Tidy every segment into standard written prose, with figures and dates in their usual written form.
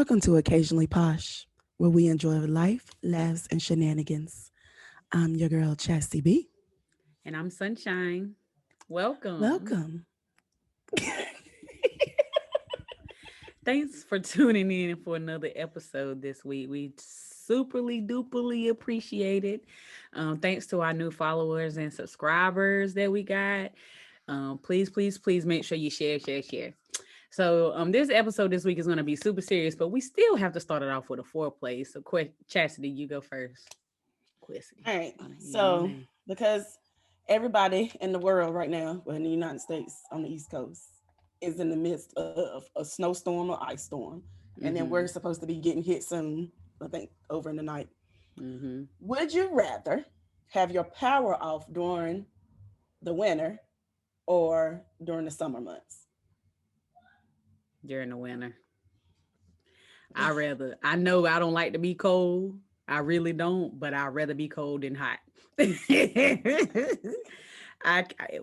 Welcome to Occasionally Posh, where we enjoy life, laughs, and shenanigans. I'm your girl, Chastity B. And I'm Sunshine. Welcome. Welcome. Thanks for tuning in for another episode this week. We superly duperly appreciate it. Thanks to our new followers and subscribers that we got. Please make sure you share. So this episode this week is going to be super serious, but we still have to start it off with a foreplay. So, Chastity, you go first. Quissity. All right. You know my So, name. because everybody in the world right now, well, in the United States on the East Coast, is in the midst of a snowstorm or ice storm. And then we're Mm-hmm. supposed to be getting hit soon, I think, over in the night. Mm-hmm. Would you rather have your power off during the winter or during the summer months? During the winter. I know I don't like to be cold. I really don't, but I'd rather be cold than hot.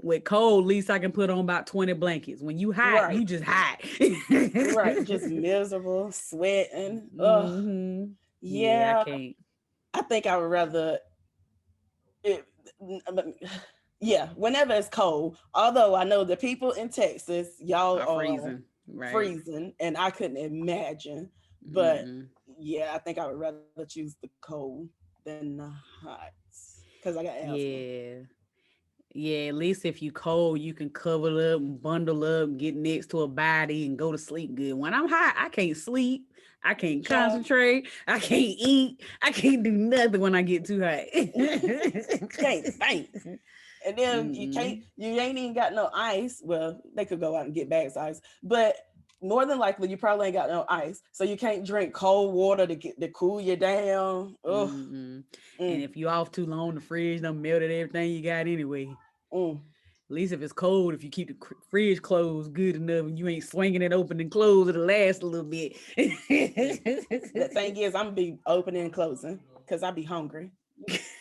With cold, at least I can put on about 20 blankets. When you hot, Right. you just hot. Right. Just miserable, sweating. Ugh. hmm Yeah, I Yeah. can't. I think I would rather it, yeah, whenever it's cold. Although I know the people in Texas, y'all I are freezing. Right. freezing, and I couldn't imagine. But Mm-mm. yeah, I think I would rather choose the cold than the hot because I got asthma. Yeah. Yeah, at least if you cold, you can cover up, bundle up, get next to a body and go to sleep good. When I'm hot, I can't sleep. I can't Child, concentrate. I can't eat. I can't do nothing when I get too hot. can't think. And then Mm-mm. you ain't even got no ice. Well, they could go out and get bags of ice, but more than likely you probably ain't got no ice. So you can't drink cold water to cool you down. Oh, Mm-mm. And mm, if you off too long, the fridge done melted everything you got anyway. mm. At least if it's cold, if you keep the fridge closed good enough and you ain't swinging it open and closed, it'll last a little bit. The thing is, I'm gonna be opening and closing because I be hungry.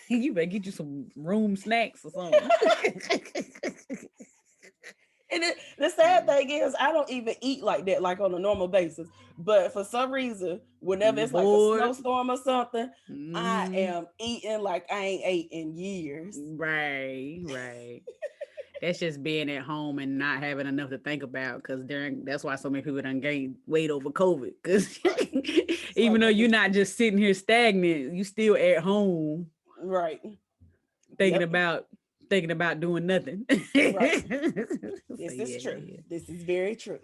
You better get you some room snacks or something. And the sad thing is, I don't even eat like that, like on a normal basis. But for some reason, whenever You it's like a bored? snowstorm or something, I Mm, am eating like I ain't ate in years. right. That's just being at home and not having enough to think about. Because during that's why so many people done gained weight over COVID. Because Right. It's even like though I you're just not just sitting here stagnant, you still at home right. thinking Yep. about thinking about doing nothing. Right. So This is true. yeah. This is very true.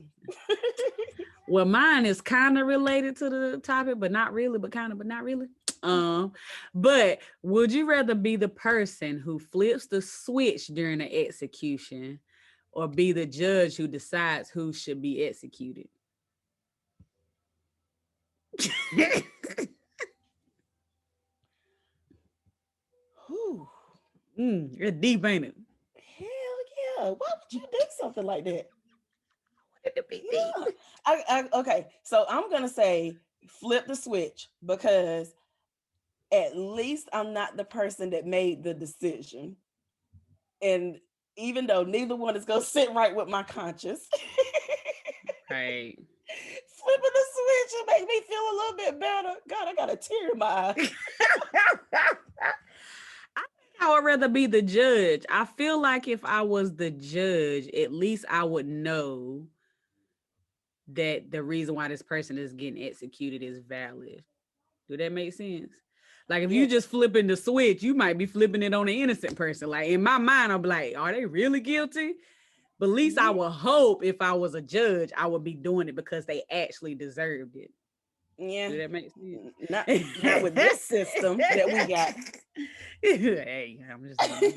Well, mine is kind of related to the topic, but not really, but kind of, but not really. Okay. Um, but would you rather be the person who flips the switch during the execution or be the judge who decides who should be executed? Whew. It's deep, ain't it? Hell yeah. Why would you do something like that? It be deep. Yeah. Okay. So I'm gonna say flip the switch because at least I'm not the person that made the decision. And even though neither one is gonna sit right with my conscience, Right. flipping the switch and make me feel a little bit better. God, I got a tear in my eye. I would rather be the judge. I feel like if I was the judge, at least I would know that the reason why this person is getting executed is valid. Do that make sense? Like if Yeah. you just flipping the switch, you might be flipping it on an innocent person. Like in my mind, I'm like, are they really guilty? But at least I Yeah. would hope if I was a judge, I would be doing it because they actually deserved it. Yeah. Do that make Not with this system that we got. sense? Hey, I'm just saying.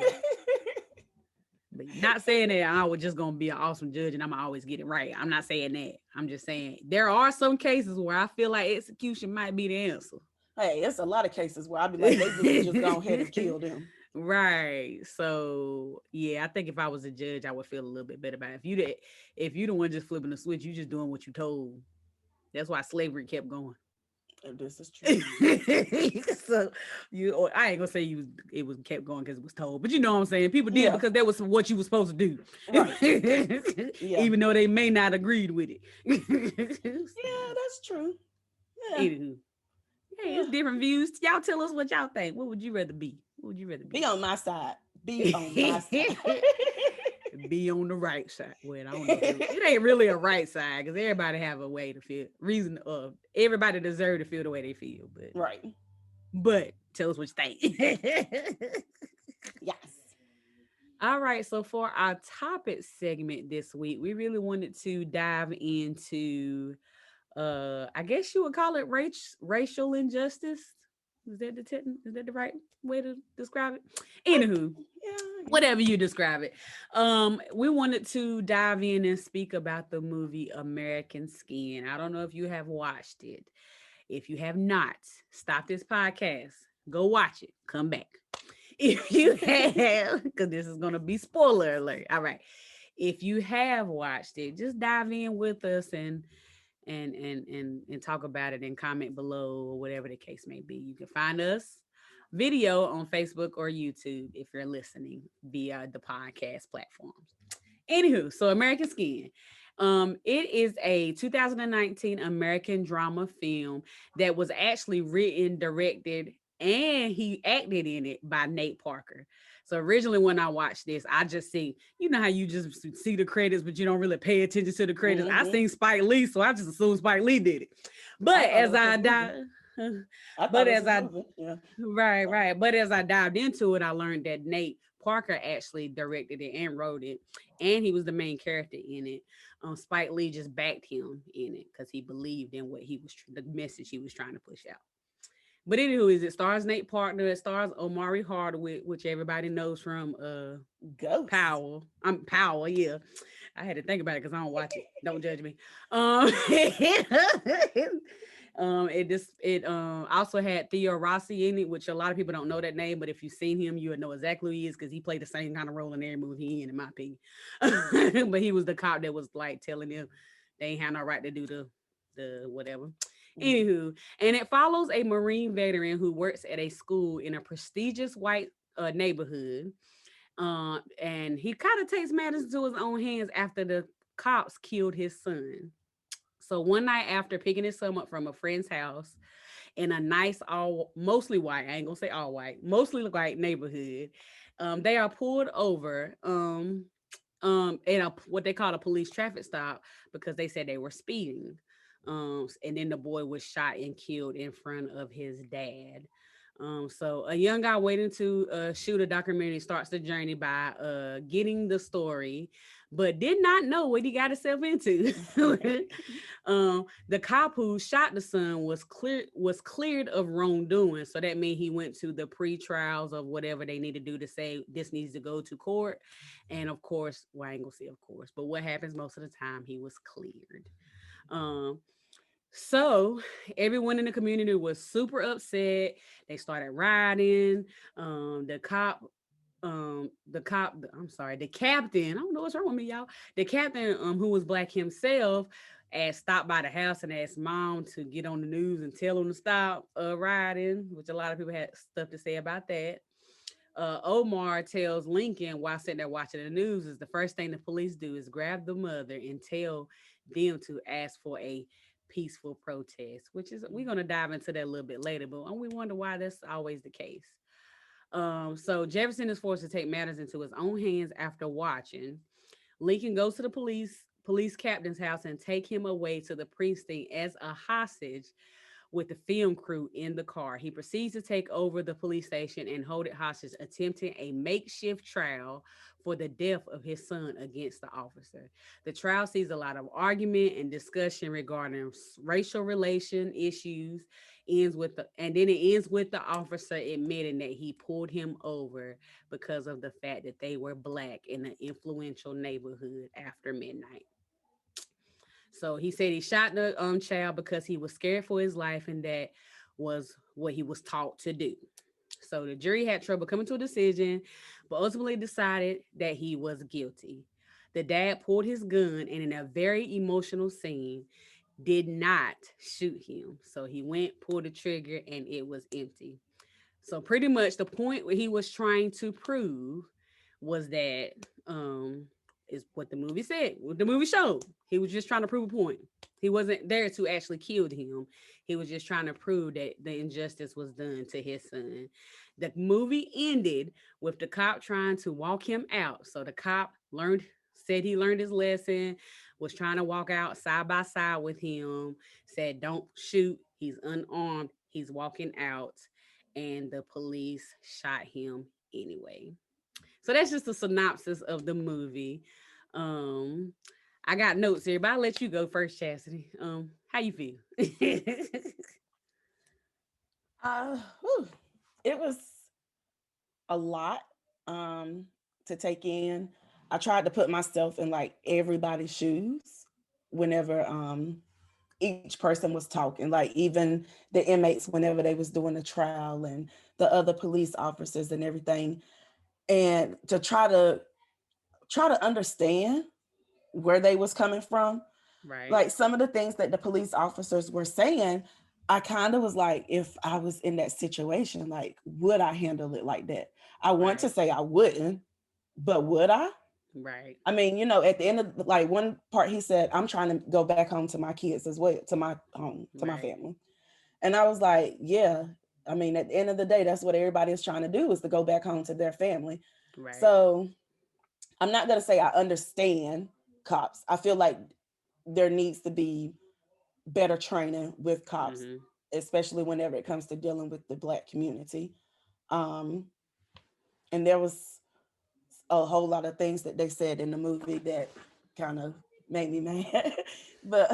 But not saying that I was just gonna be an awesome judge and I'm gonna always get it right. I'm not saying that. I'm just saying there are some cases where I feel like execution might be the answer. Hey, it's a lot of cases where I'd be like, they need to just go ahead and kill them. Right. So yeah, I think if I was a judge, I would feel a little bit better about it. If you the one just flipping the switch, you just doing what you told. That's why slavery kept going. If this is true. So or I ain't gonna say it was kept going because it was told, but you know what I'm saying. People did it Yeah. because that was what you were supposed to do, Right. Yeah. even though they may not agreed with it. Yeah, that's true. Yeah. Anywho, hey, Yeah. it's different views. Y'all tell us what y'all think. What would you rather be? What would you rather Be be? on my side. Be on my side. Be on the right side. Well, I don't know if it ain't really a right side because everybody have a way to feel. Reason of everybody deserve to feel the way they feel, Right. but tell us what you think. Yes. All right, so for our topic segment this week, we really wanted to dive into I guess you would call it racial injustice. Is that the right way to describe it? I, Anywho, yeah, I guess. whatever you describe it. We wanted to dive in and speak about the movie American Skin. I don't know if you have watched it. If you have not, stop this podcast, go watch it, come back. If you have, because this is gonna be spoiler alert. All right. If you have watched it, just dive in with us and talk about it and comment below or whatever the case may be. You can find us video on Facebook or YouTube if you're listening via the podcast platforms. Anywho, so American Skin. It is a 2019 American drama film that was actually written, directed, and he acted in it by Nate Parker. So originally when I watched this, I just see, you know how you just see the credits, but you don't really pay attention to the credits. I Hmm. seen Spike Lee, so I just assumed Spike Lee did it. I But thought it as was his I movie. dive, I but thought it was as his I movie. Yeah. right. But as I dived into it, I learned that Nate Parker actually directed it and wrote it, and he was the main character in it. Spike Lee just backed him in it because he believed in what he was, the message he was trying to push out. But anywho, is it stars Nate Parker, it stars Omari Hardwick, which everybody knows from Ghost. Power. I'm Power, yeah. I had to think about it because I don't watch it. Don't judge me. Um, it also had Theo Rossi in it, which a lot of people don't know that name, but if you've seen him, you would know exactly who he is because he played the same kind of role in every movie he in my opinion. But he was the cop that was like telling them they ain't had no right to do the whatever. Mhm. Anywho, and it follows a Marine veteran who works at a school in a prestigious white neighborhood. And he kind of takes matters into his own hands after the cops killed his son. So one night after picking his son up from a friend's house in a nice all mostly white, I ain't gonna say all white, mostly white neighborhood, they are pulled over in a what they call a police traffic stop because they said they were speeding. And then the boy was shot and killed in front of his dad. So a young guy waiting to shoot a documentary starts the journey by getting the story, but did not know what he got himself into. The cop who shot the son was cleared of wrongdoing, so that means he went to the pre-trials of whatever they need to do to say this needs to go to court. And of course, well, I ain't gonna say of course, but what happens most of the time, he was cleared. Um, so everyone in the community was super upset. They started rioting. The cop, I'm sorry, the captain. I don't know what's wrong with me, y'all. The captain, who was black himself, stopped by the house and asked mom to get on the news and tell him to stop rioting, which a lot of people had stuff to say about that. Omar tells Lincoln while sitting there watching the news is the first thing the police do is grab the mother and tell them to ask for a peaceful protest, which is we're gonna dive into that a little bit later, but we wonder why that's always the case. So Jefferson is forced to take matters into his own hands after watching. Lincoln goes to the police captain's house and take him away to the precinct as a hostage with the film crew in the car. He proceeds to take over the police station and hold it hostage, attempting a makeshift trial for the death of his son against the officer. The trial sees a lot of argument and discussion regarding racial relation issues. And then it ends with the officer admitting that he pulled him over because of the fact that they were black in an influential neighborhood after midnight. So he said he shot the child because he was scared for his life, and that was what he was taught to do. So the jury had trouble coming to a decision, but ultimately decided that he was guilty. The dad pulled his gun and, in a very emotional scene, did not shoot him. So he went, pulled the trigger, and it was empty. So pretty much the point what he was trying to prove was that is what the movie said, what the movie showed. He was just trying to prove a point. He wasn't there to actually kill him. He was just trying to prove that the injustice was done to his son. The movie ended with the cop trying to walk him out. So the cop said he learned his lesson, was trying to walk out side by side with him, said, "Don't shoot. He's unarmed. He's walking out." And the police shot him anyway. So that's just a synopsis of the movie. Um, I got notes here, but I'll let you go first, Chastity. How you feel? Whew, it was a lot to take in. I tried to put myself in like everybody's shoes whenever each person was talking, like even the inmates whenever they was doing the trial and the other police officers and everything, and to try to understand where they was coming from. Right, Like some of the things that the police officers were saying, I kind of was like, if I was in that situation, like, would I handle it like that? I want to right, say I wouldn't, but would I? right, I mean, at the end of like one part, he said, I'm trying to go back home to my kids as well, to my home, to my right, family. And I was like, yeah, I mean, at the end of the day, that's what everybody is trying to do, is to go back home to their family. right. So I'm not going to say I understand cops. I feel like there needs to be better training with cops, Mm-hmm. especially whenever it comes to dealing with the Black community. Um, and there was a whole lot of things that they said in the movie that kind of made me mad. But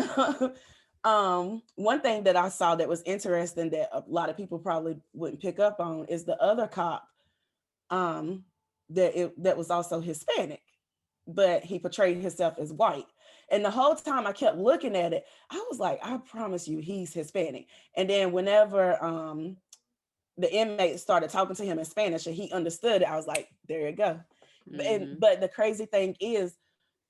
one thing that I saw that was interesting that a lot of people probably wouldn't pick up on is the other cop um, that was also Hispanic, but he portrayed himself as white. And the whole time I kept looking at it, I was like, I promise you, he's Hispanic. And then whenever the inmate started talking to him in Spanish and he understood it, I was like, there you go. Mm-hmm. But the crazy thing is,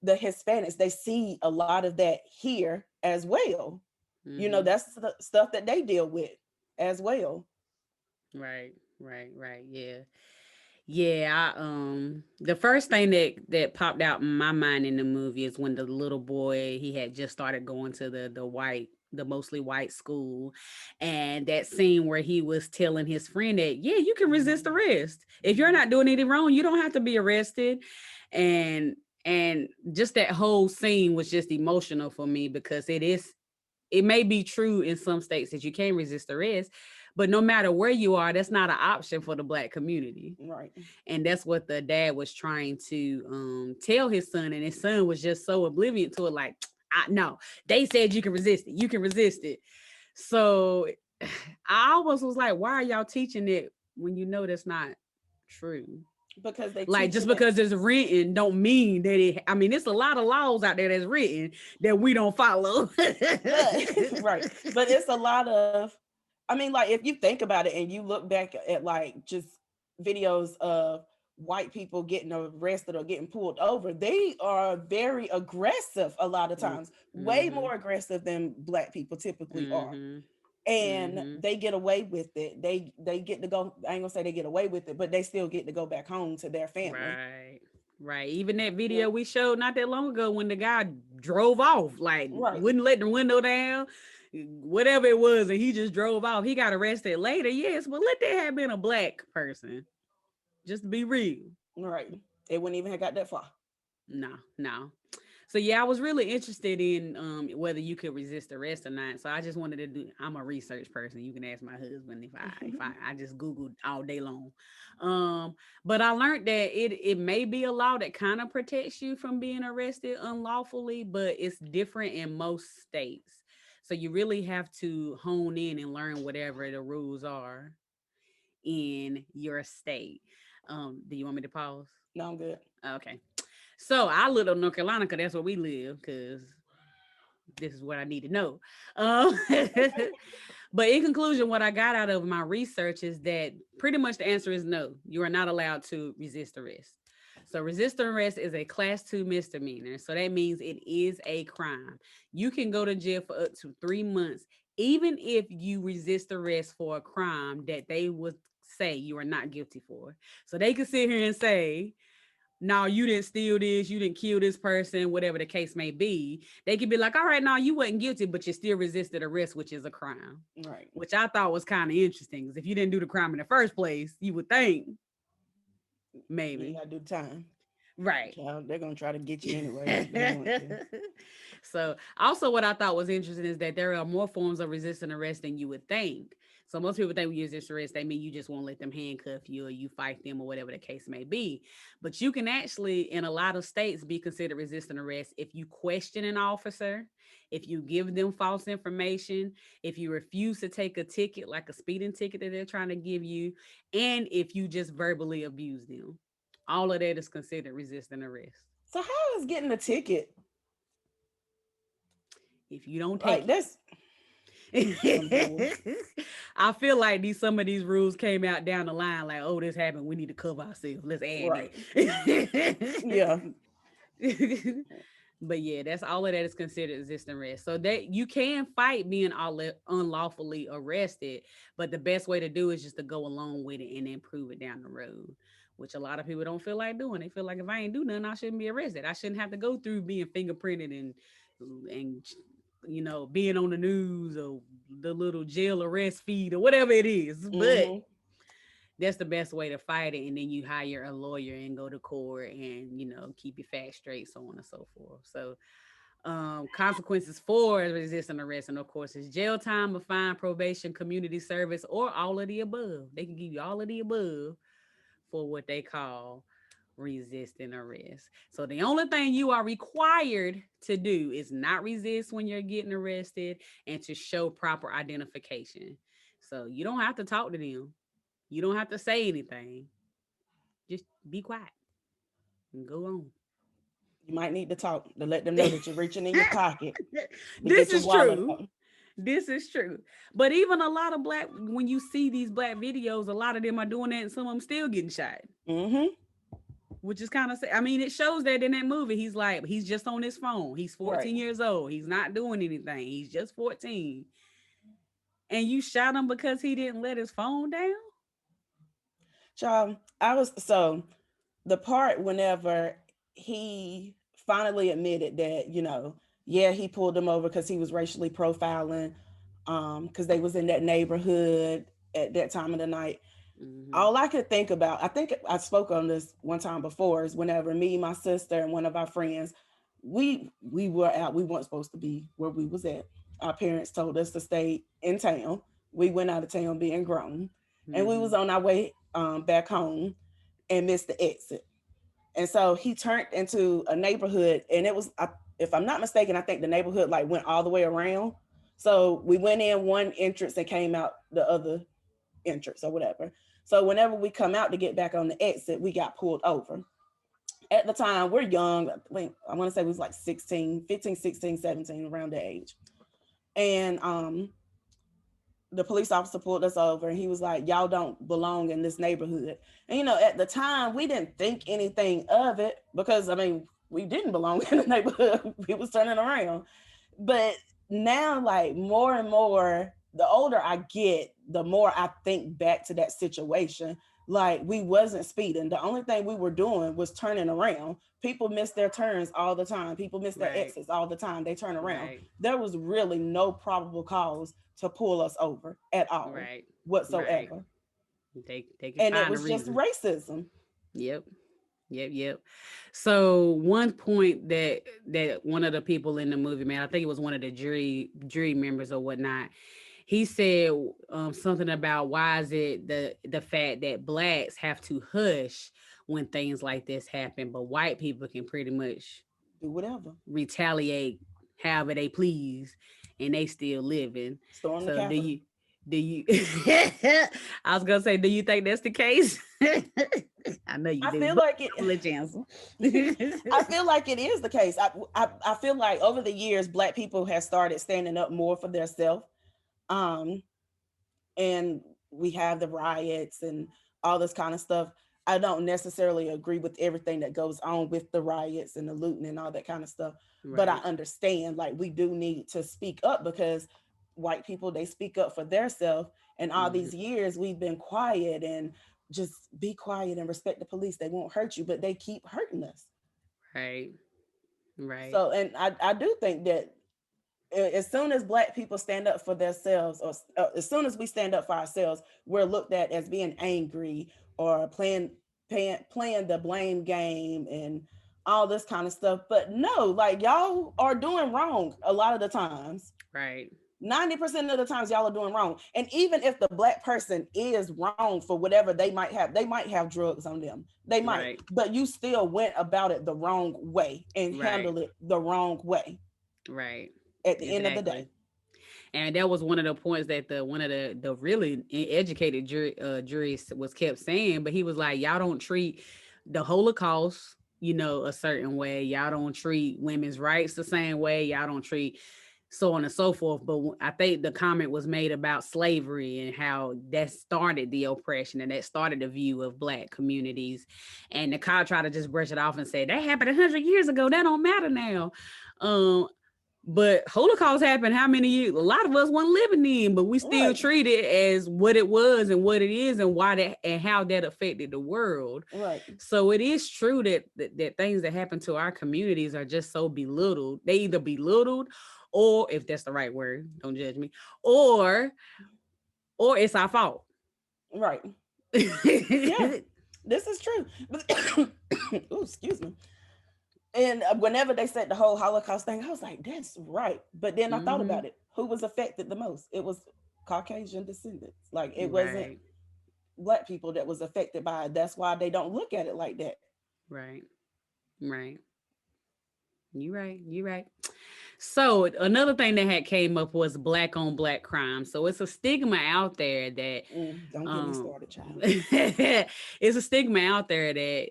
the Hispanics, they see a lot of that here as well. Mm-hmm. That's the stuff that they deal with as well. Right, right, right. Yeah. Yeah, the first thing that popped out in my mind in the movie is when the little boy, he had just started going to the mostly white school, and that scene where he was telling his friend that, yeah, you can resist Mhm. arrest. If you're Mhm. not doing anything wrong, you don't have to be arrested. And just that whole scene was just emotional for me, because it may be true in some states that you can't resist arrest, but no matter where you are, that's not an option for the Black community. Right. And that's what the dad was trying to tell his son, and his son was just so oblivious to it, like, I no, they said you can resist it, you can resist it. So I almost was like, why are y'all teaching it when you know that's not true? Because they Like, just teaching it. because it's written don't mean that I mean, it's a lot of laws out there that's written that we don't follow. But right, but it's a lot of, I mean, like if you think about it and you look back at like just videos of white people getting arrested or getting pulled over, they are very aggressive a lot of times, way Mm-hmm. more aggressive than Black people typically are. Mm-hmm. And Mm-hmm. they get away with it. They get to go, I ain't gonna say they get away with it, but they still get to go back home to their family. Right. Right. Even that Yeah. video we showed not that long ago when the guy drove off, like Right. wouldn't let the window down, whatever it was, and he just drove off. He got arrested later, yes, but let that have been a Black person. Just to be real. Right. They wouldn't even have got that far. No, no. So yeah, I was really interested in whether you could resist arrest or not. So I just wanted to do. I'm a research person. You can ask my husband if I just googled all day long. But I learned that it may be a law that kind of protects you from being arrested unlawfully, but it's different in most states. So you really have to hone in and learn whatever the rules are in your state. Do you want me to pause? No, I'm good. Okay. So I live in North Carolina because that's where we live, because this is what I need to know. Um, but in conclusion, what I got out of my research is that pretty much the answer is no. You are not allowed to resist arrest. So resist arrest is a class 2 misdemeanor. So that means it is a crime. You can go to jail for up to 3 months, even if you resist arrest for a crime that they would say you are not guilty for. So they could sit here and say, no, you didn't steal this, you didn't kill this person, whatever the case may be. They could be like, all right, no, you wasn't guilty, but you still resisted arrest, which is a crime. Right. Which I thought was kind of interesting, because if you didn't do the crime in the first place, you would think You maybe. gotta do time. Right. Child, they're gonna try to get you anyway if they want to. So also what I thought was interesting is that there are more forms of resisting arrest than you would think. So most people think we use this arrest, they mean you just won't let them handcuff you or you fight them or whatever the case may be. But you can actually, in a lot of states, be considered resisting arrest if you question an officer, if you give them false information, if you refuse to take a ticket, like a speeding ticket that they're trying to give you, and if you just verbally abuse them. All of that is considered resisting arrest. So how is getting a ticket If you don't like take it. that's some bull? I feel like some of these rules came out down the line, like, oh, this happened. We need to cover ourselves. Let's add Right. it. Yeah. But yeah, that's all of that is considered resisting arrest. So that you can fight being unlawfully arrested, but the best way to do is just to go along with it and then prove it down the road, which a lot of people don't feel like doing. They feel like if I ain't do nothing, I shouldn't be arrested. I shouldn't have to go through being fingerprinted and being on the news or the little jail arrest feed or whatever it is. But Mm-hmm. that's the best way to fight it. And then you hire a lawyer and go to court and, keep your facts straight, so on and so forth. So consequences for resisting arrest, and of course, is jail time, a fine, probation, community service, or all of the above. They can give you all of the above for what they call resisting arrest. So the only thing you are required to do is not resist when you're getting arrested and to show proper identification. So you don't have to talk to them. You don't have to say anything. Just be quiet and go on. You might need to talk to let them know that you're reaching in your pocket to This get your is wallet true. out. This is true. But even a lot of when you see these black videos, a lot of them are doing that and some of them still getting shot. Mm-hmm. Which is kind of, I mean, it shows that in that movie. He's just on his phone. He's 14 Right. years old. He's not doing anything. He's just 14. And you shot him because he didn't let his phone down? Child, the part whenever he finally admitted that, yeah, he pulled them over because he was racially profiling, because they was in that neighborhood at that time of the night. Mm-hmm. All I could think about, I think I spoke on this one time before, is whenever me, my sister, and one of our friends, we were out. We weren't supposed to be where we was at. Our parents told us to stay in town. We went out of town being grown, and we was on our way back home and missed the exit. And so he turned into a neighborhood, and it was, if I'm not mistaken, I think the neighborhood like went all the way around. So we went in one entrance and came out the other entrance or whatever. So whenever we come out to get back on the exit, we got pulled over. At the time, we're young. I want to say we was like 16, 15, 16, 17, around that age. And the police officer pulled us over and he was like, y'all don't belong in this neighborhood. And, at the time, we didn't think anything of it because, we didn't belong in the neighborhood. We was turning around. But now, like, more and more, the older I get, the more I think back to that situation. Like, we wasn't speeding. The only thing we were doing was turning around. People miss their turns all the time. People miss their exits all the time. They turn around. Right. There was really no probable cause to pull us over at all, whatsoever. Right. They can And it find was a just reason. racism. Yep. So one point that one of the people in the movie, man, I think it was one of the jury members or whatnot, he said something about why is it the fact that blacks have to hush when things like this happen, but white people can pretty much Do whatever. retaliate however they please, and they still living. Storm the So Capitol. do you I was gonna say, do you think that's the case? I know you I do, feel but like it. I'm gonna let you answer. I feel like it is the case. I feel like over the years, Black people have started standing up more for themselves. And we have the riots and all this kind of stuff. I don't necessarily agree with everything that goes on with the riots and the looting and all that kind of stuff. But I Right. understand, like, we do need to speak up because white people, they speak up for themselves. And all Mhm. these years we've been quiet and just be quiet and respect the police. They won't hurt you, but they keep hurting us. Right. Right. So, and I do think that as soon as Black people stand up for themselves, or as soon as we stand up for ourselves, we're looked at as being angry or playing the blame game and all this kind of stuff. But no, like y'all are doing wrong a lot of the times. Right. 90% of the times y'all are doing wrong. And even if the Black person is wrong for whatever they might have drugs on them. They might, Right. but you still went about it the wrong way and Right. handled it the wrong way Right. at the end of the day. And that was one of the points that one of the really educated juries was kept saying. But he was like, y'all don't treat the Holocaust, a certain way. Y'all don't treat women's rights the same way. Y'all don't treat so on and so forth. But I think the comment was made about slavery and how that started the oppression and that started the view of Black communities. And the cop tried to just brush it off and say, that happened 100 years ago. That don't matter now. But Holocaust happened how many years? A lot of us weren't living in, but we still treat it as what it was and what it is and why that and how that affected the world. Right. So it is true that things that happen to our communities are just so belittled. They either belittled, or if that's the right word, don't judge me, or it's our fault. Right. Yeah, this is true. Oh, excuse me. And whenever they said the whole Holocaust thing, I was like, that's right. But then I thought about it. Who was affected the most? It was Caucasian descendants. Like it wasn't Black people that was affected by it. That's why they don't look at it like that. Right. Right. You're right. So another thing that had came up was Black on Black crime. So it's a stigma out there that don't get me started, child. It's a stigma out there that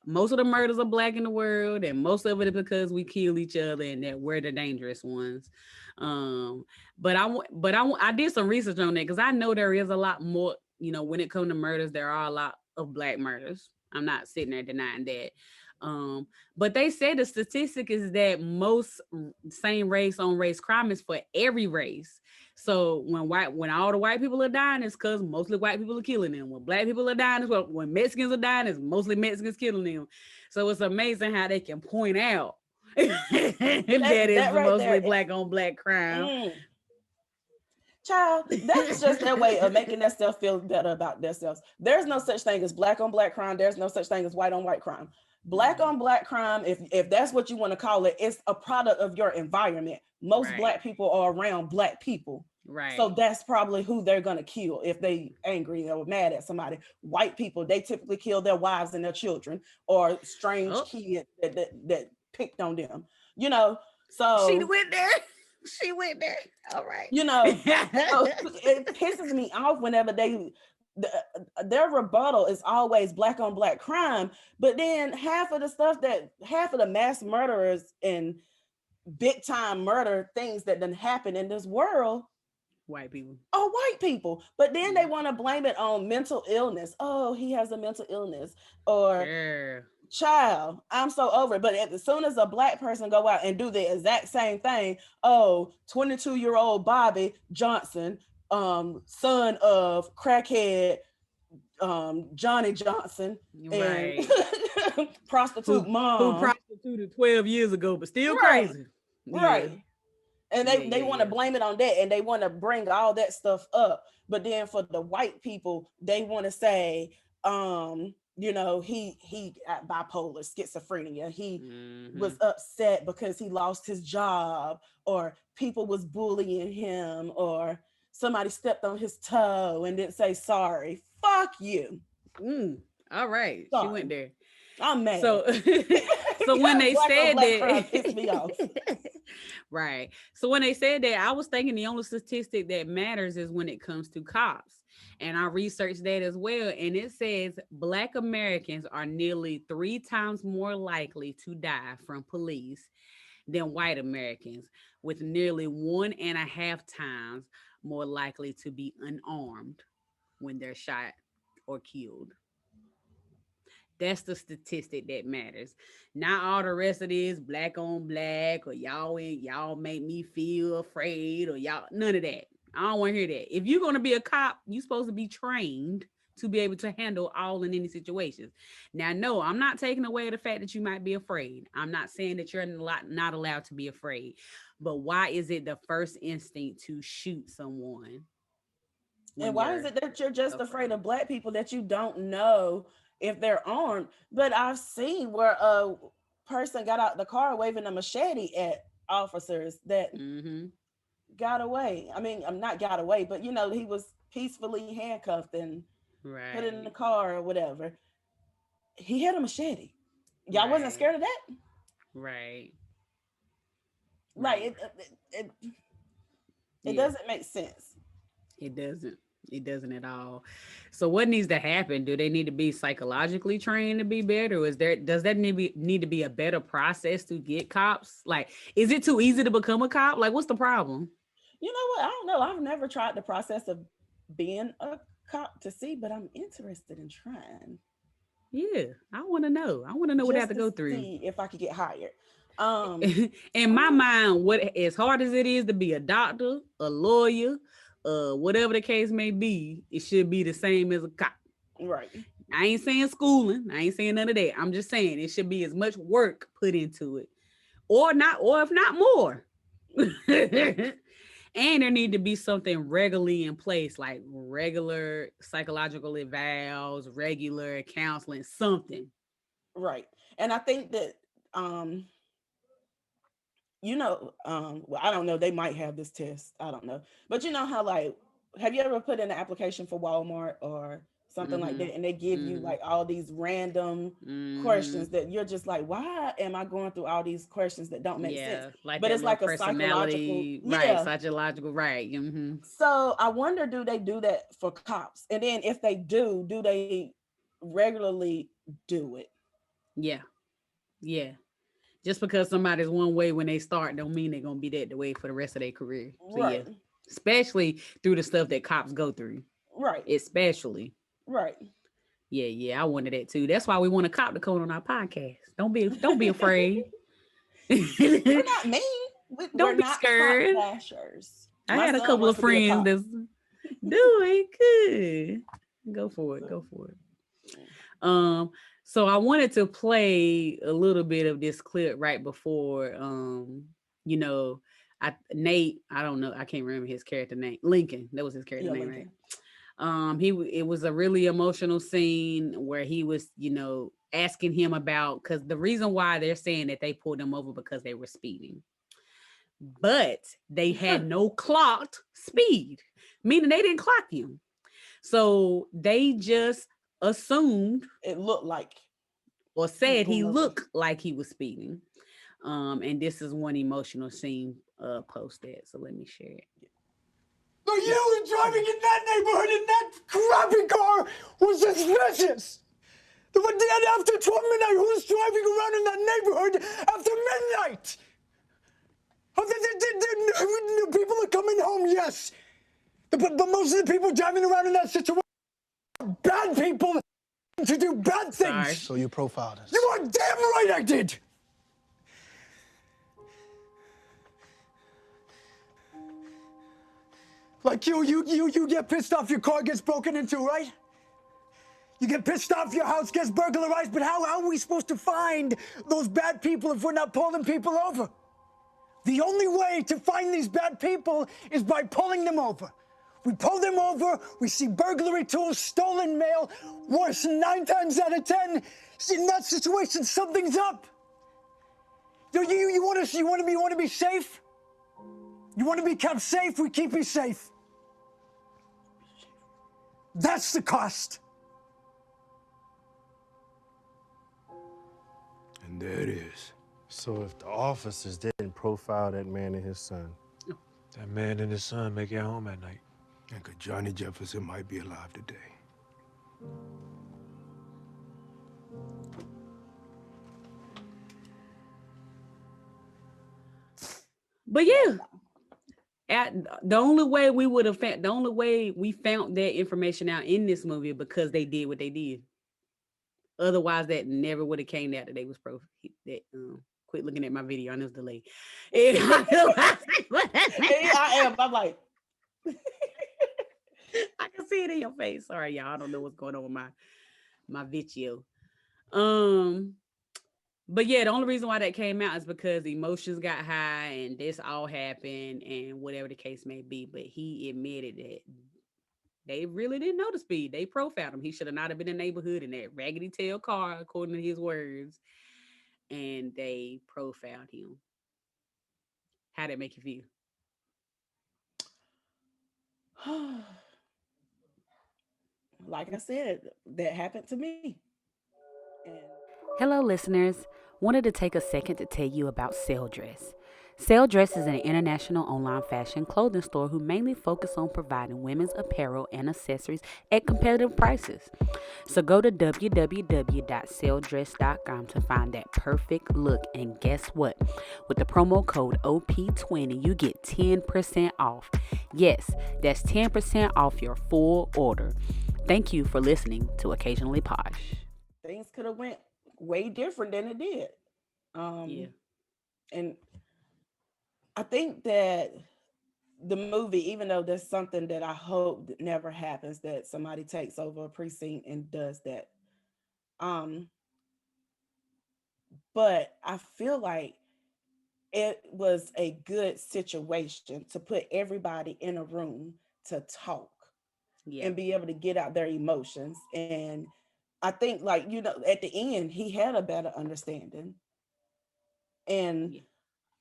most of the murders are Black in the world, and most of it is because we kill each other and that we're the dangerous ones. But I did some research on that because I know there is a lot more. When it comes to murders, there are a lot of Black murders. I'm not sitting there denying that. But they say the statistic is that most same race on race crime is for every race. So when all the white people are dying, it's because mostly white people are killing them. When Black people are dying, as well, when Mexicans are dying, it's mostly Mexicans killing them. So it's amazing how they can point out that is right mostly there. Black on Black crime. Child, that's just their way of making themselves feel better about themselves. There's no such thing as Black on Black crime. There's no such thing as white on white crime. Black on Black crime, if that's what you want to call it, it's a product of your environment. Most Black people are around Black people. Right. So that's probably who they're going to kill if they angry or mad at somebody. White people, they typically kill their wives and their children or strange kids that picked on them. So she went there. She went there. All right. So it pisses me off whenever their rebuttal is always Black on Black crime, but then half of the mass murderers and big time murder things that done happen in this world, white people are white people. But then they want to blame it on mental illness. Oh, he has a mental illness, or child, I'm so over it. But as soon as a Black person go out and do the exact same thing, 22-year-old Bobby Johnson, son of crackhead Johnny Johnson, and prostitute mom who prostituted 12 years ago, but still crazy. Right. And they want to blame it on that, and they want to bring all that stuff up. But then for the white people, they want to say, he got bipolar, schizophrenia. He was upset because he lost his job, or people was bullying him, or somebody stepped on his toe and didn't say sorry. Fuck you. All right. Sorry. She went there. I'm mad. So when they said that, pissed me off. Right. So when they said that, I was thinking the only statistic that matters is when it comes to cops. And I researched that as well. And it says Black Americans are nearly 3 times more likely to die from police than white Americans, with nearly 1.5 times more likely to be unarmed when they're shot or killed. That's the statistic that matters. Not all the rest of this Black on Black, or y'all make me feel afraid, or y'all, none of that. I don't want to hear that. If you're going to be a cop, you're supposed to be trained to be able to handle all in any situations. Now, no, I'm not taking away the fact that you might be afraid. I'm not saying that you're not allowed to be afraid. But why is it the first instinct to shoot someone And when why is you're it that you're just afraid afraid? of Black people that you don't know if they're armed? But I've seen where a person got out the car waving a machete at officers that Mm-hmm. got away. I mean, I'm not got away, but he was peacefully handcuffed and put in the Right. car or whatever. He had a machete. Y'all wasn't Right. scared of that? Right. Like Right. it Yeah. doesn't make sense. It doesn't. It doesn't at all. So what needs to happen? Do they need to be psychologically trained to be better? Or does that need to be a better process to get cops? Like, is it too easy to become a cop? Like, what's the problem? You know what? I don't know. I've never tried the process of being a cop to see, but I'm interested in trying Yeah, I want to know. I want to know what I have just to to go through. see if I could get hired. Um, In my I'm mind, what as hard as it is to be a doctor, a lawyer, whatever the case may be, it should be the same as a cop. right, I ain't saying schooling. I ain't saying none of that. I'm just saying it should be as much work put into it, or not, or if not more. And there need to be something regularly in place, like regular psychological evals, regular counseling, something. right. And I think that well, I don't know, they might have this test. I don't know. But you know how like have you ever put in an application for Walmart or something like Mm-hmm. that and they give you Mm-hmm. like all these random Mm-hmm. questions that you're just like, why am I going through all these questions that don't make sense? Yeah, like But that it's little like a psychological, personality, right? yeah. Psychological, right? Mm-hmm. So I wonder, do they do that for cops? And then if they do they regularly do it? Yeah, yeah. Just because somebody's one way when they start, don't mean they're gonna be that the way for the rest of their career. So yeah, Right, especially through the stuff that cops go through, right, especially. right. Yeah, yeah. I wanted that too. That's why we want a cop to come on our podcast. Don't be afraid. We're not mean. We're Don't be not cop scared. bashers. I My had a son couple wants of to be a friends cop. that's doing good. Go for it. Go for it. So I wanted to play a little bit of this clip right before you know, Nate, I don't know, I can't remember his character name. Lincoln, that was his character Yeah, name, right? Lincoln. It was a really emotional scene where he was, asking him about, because the reason why they're saying that they pulled him over because they were speeding, but they had no clocked speed, meaning they didn't clock him. So they just assumed It looked like or he was said he going over. looked like he was speeding. And this is one emotional scene posted. So let me share it. So you were driving in that neighborhood in that crappy car was suspicious. But then after 12 midnight, who's driving around in that neighborhood after midnight? The people are coming home, yes. But most of the people driving around in that situation are bad people to do bad things. Sorry. So you profiled us. You are damn right I did. Like you get pissed off your car gets broken into, right? You get pissed off your house gets burglarized, but how are we supposed to find those bad people if we're not pulling people over? The only way to find these bad people is by pulling them over. We pull them over, we see burglary tools, stolen mail. Worse, 9 times out of 10, in that situation, something's up. You want to be safe? You want to be kept safe? We keep you safe. That's the cost. And there it is. So if the officers didn't profile that man and his son, That man and his son make it home at night. And Johnny Jefferson might be alive today. But yeah, the only way we found that information out in this movie because they did what they did. Otherwise, that never would have came out that they was quit looking at my video on this delay. I am. I'm like, I can see see it in your face. Sorry, y'all. I don't know what's going on with my video. But yeah, the only reason why that came out is because emotions got high and this all happened and whatever the case may be. But he admitted that they really didn't know the speed. They profiled him. He should have not have been in the neighborhood in that raggedy tail car, according to his words. And they profiled him. How'd that make you feel? Like I said, that happened to me. Hello, listeners. Wanted to take a second to tell you about Sale Dress. Sale Dress is an international online fashion clothing store who mainly focus on providing women's apparel and accessories at competitive prices. So go to www.saledress.com to find that perfect look. And guess what? With the promo code OP20, you get 10% off. Yes, that's 10% off your full order. Thank you for listening to Occasionally Posh. Things could have went way different than it did. And I think that the movie, even though there's something that I hope that never happens, that somebody takes over a precinct and does that. But I feel like it was a good situation to put everybody in a room to talk and be able to get out their emotions. And I think, like, you know, at the end, he had a better understanding. And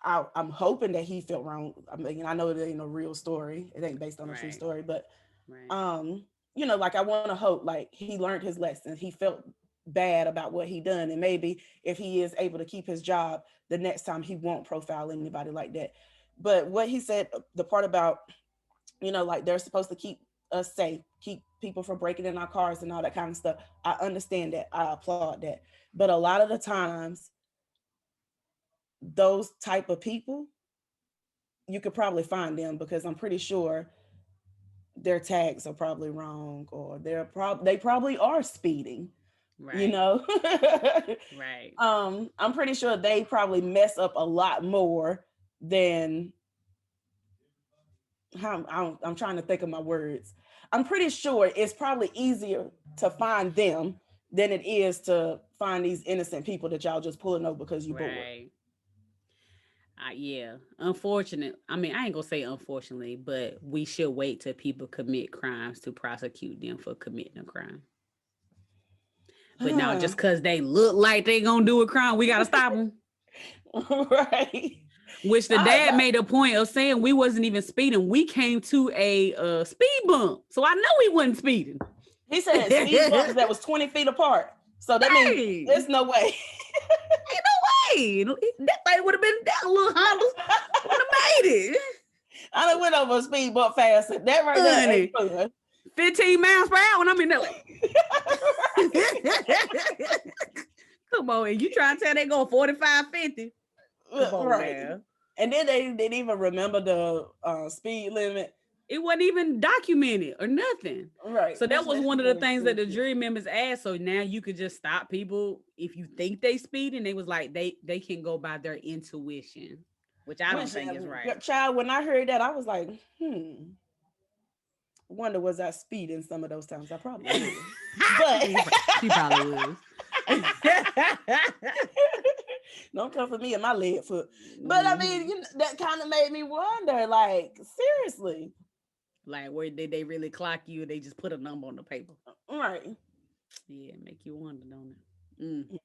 I'm hoping that he felt wrong. I mean, I know it ain't a real story. It ain't based on a true story, but, you know, like, I want to hope, like, he learned his lesson. He felt bad about what he done. And maybe if he is able to keep his job, the next time he won't profile anybody like that. But what he said, the part about, you know, like, they're supposed to keep us safe, keep people from breaking in our cars and all that kind of stuff. I understand that. I applaud that. But a lot of the times, those type of people, you could probably find them, because I'm pretty sure their tags are probably wrong, or they probably are speeding, you know. I'm pretty sure they probably mess up a lot more than I'm trying to think of my words. I'm pretty sure it's probably easier to find them than it is to find these innocent people that y'all just pulling over because you bored. Yeah, unfortunate. I mean, I ain't gonna say unfortunately, but we should wait till people commit crimes to prosecute them for committing a crime. But now, just because they look like they gonna do a crime, we gotta stop them. Right. Which the dad made a point of saying we wasn't even speeding. We came to a speed bump, so I know he wasn't speeding. He said speed bumps that was 20 feet apart. So that means there's no way. Ain't no way. That thing would have been, that little Honda would have made it. I done went over a speed bump fast. That right there ain't fun. 15 miles per hour, and I'm in there like, come on, and you trying to tell they go 45, 50. Come on, man. And then they didn't even remember the speed limit. It wasn't even documented or nothing. Right. So that was one of the things that the jury members asked. So now you could just stop people if you think they speeding. They was like, they can go by their intuition, which I don't think is right. Child, when I heard that, I was like, wonder was I speeding some of those times? I probably did. But she probably was. Don't come for me and my leg foot. But I mean, you know, that kind of made me wonder, like, seriously. Like, where did they really clock you? They just put a number on the paper. Right. Yeah, make you wonder, don't it?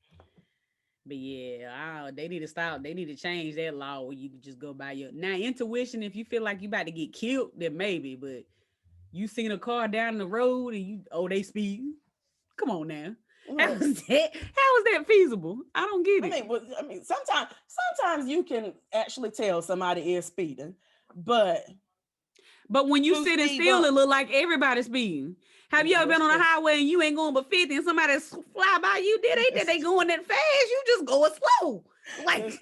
But yeah, they need to stop. They need to change that law where you can just go by your intuition. If you feel like you about to get killed, then maybe. But you seen a car down the road and they speeding. Come on now. How is that feasible? I don't get it. I mean, sometimes you can actually tell somebody is speeding, but when you sitting still, it look like everybody's speeding. Have you ever been on a highway and you ain't going but 50 and somebody fly by you? They going that fast? You just going slow. Like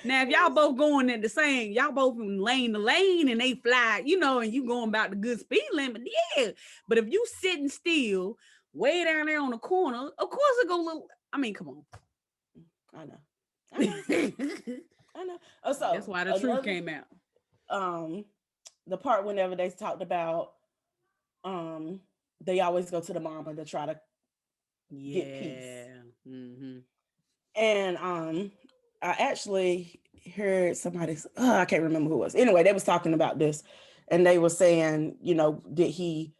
now, if y'all both going at the same, y'all both from lane to lane and they fly, you know, and you going about the good speed limit, yeah. But if you sitting still, way down there on the corner, of course it go look. I mean, come on. I know. So that's why the truth came out. The part whenever they talked about they always go to the mama to try to get peace. Yeah. Mm-hmm. And I actually heard somebody, I can't remember who it was. Anyway, they was talking about this, and they were saying, you know, they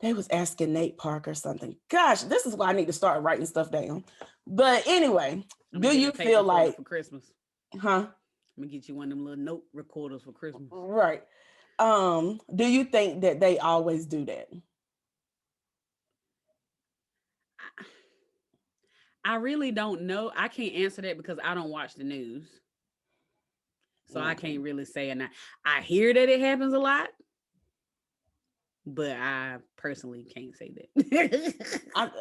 was asking Nate Parker something. Gosh, this is why I need to start writing stuff down. But anyway, do you feel like for Christmas? Huh? I'm gonna get you one of them little note recorders for Christmas. Right. Do you think that they always do that? I really don't know. I can't answer that because I don't watch the news. So I can't really say. And I hear that it happens a lot, but I personally can't say that.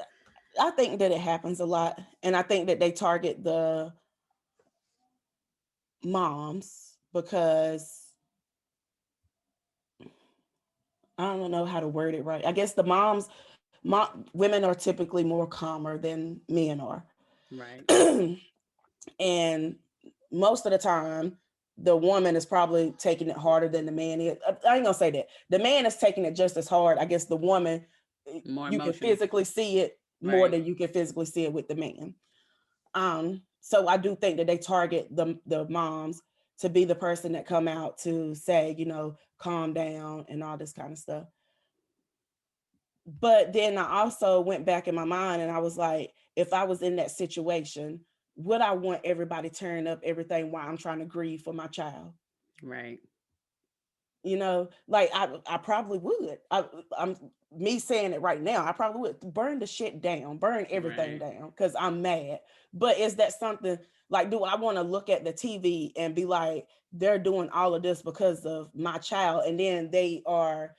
I think that it happens a lot. And I think that they target the moms because I don't know how to word it right. I guess the women are typically more calmer than men are. Right. And most of the time, the woman is probably taking it harder than the man is. I ain't gonna say that. The man is taking it just as hard. I guess the woman, more you can physically see it more than you can physically see it with the man. So I do think that they target the moms to be the person that come out to say, you know, calm down and all this kind of stuff. But then I also went back in my mind and I was like, if I was in that situation, would I want everybody tearing up everything while I'm trying to grieve for my child? Right. You know, like I probably would. I'm me saying it right now. I probably would burn the shit down, burn everything down because I'm mad. But is that something like, do I want to look at the TV and be like, they're doing all of this because of my child, and then they are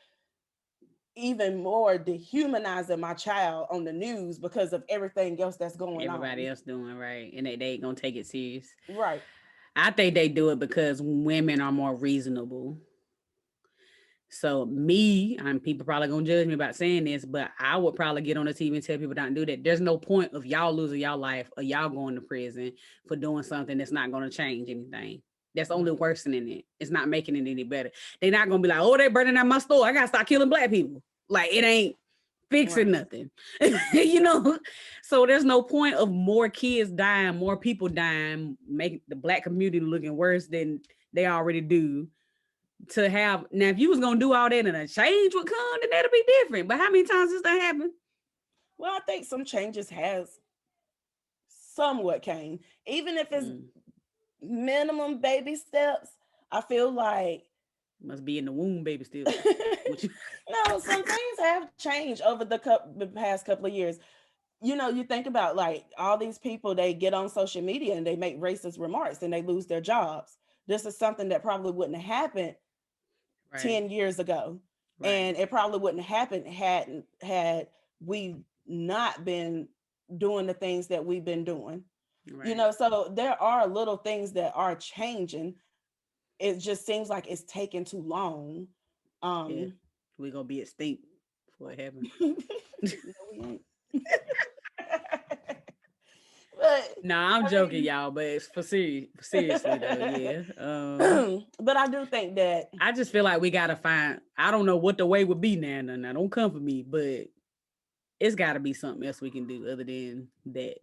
even more dehumanizing my child on the news because of everything else that's going on. Everybody else doing right, and they ain't gonna take it serious. Right. I think they do it because women are more reasonable. So and people probably gonna judge me about saying this, but I would probably get on the TV and tell people don't do that. There's no point of y'all losing y'all life or y'all going to prison for doing something that's not gonna change anything. That's only worsening it. It's not making it any better. They're not gonna be like, oh, they burning down my store. I gotta start killing black people. Like, it ain't fixing nothing. You know? So there's no point of more kids dying, more people dying, making the black community looking worse than they already do. To have now, if you was gonna do all that and a change would come, then that'll be different. But how many times does that happen? Well, I think some changes has somewhat came, even if it's minimum baby steps. I feel like must be in the womb, baby, still. No, some things have changed over the past couple of years. You know, you think about like all these people, they get on social media and they make racist remarks and they lose their jobs. This is something that probably wouldn't have happened 10 years ago. And it probably wouldn't have happened had we not been doing the things that we've been doing. You know, so there are little things that are changing. It just seems like it's taking too long. We're gonna be extinct before it happens. No, we ain't. No, I'm joking, y'all, but it's seriously though, yeah. But I do think that I just feel like we gotta find. I don't know what the way would be now. Now, don't come for me, but it's got to be something else we can do other than that.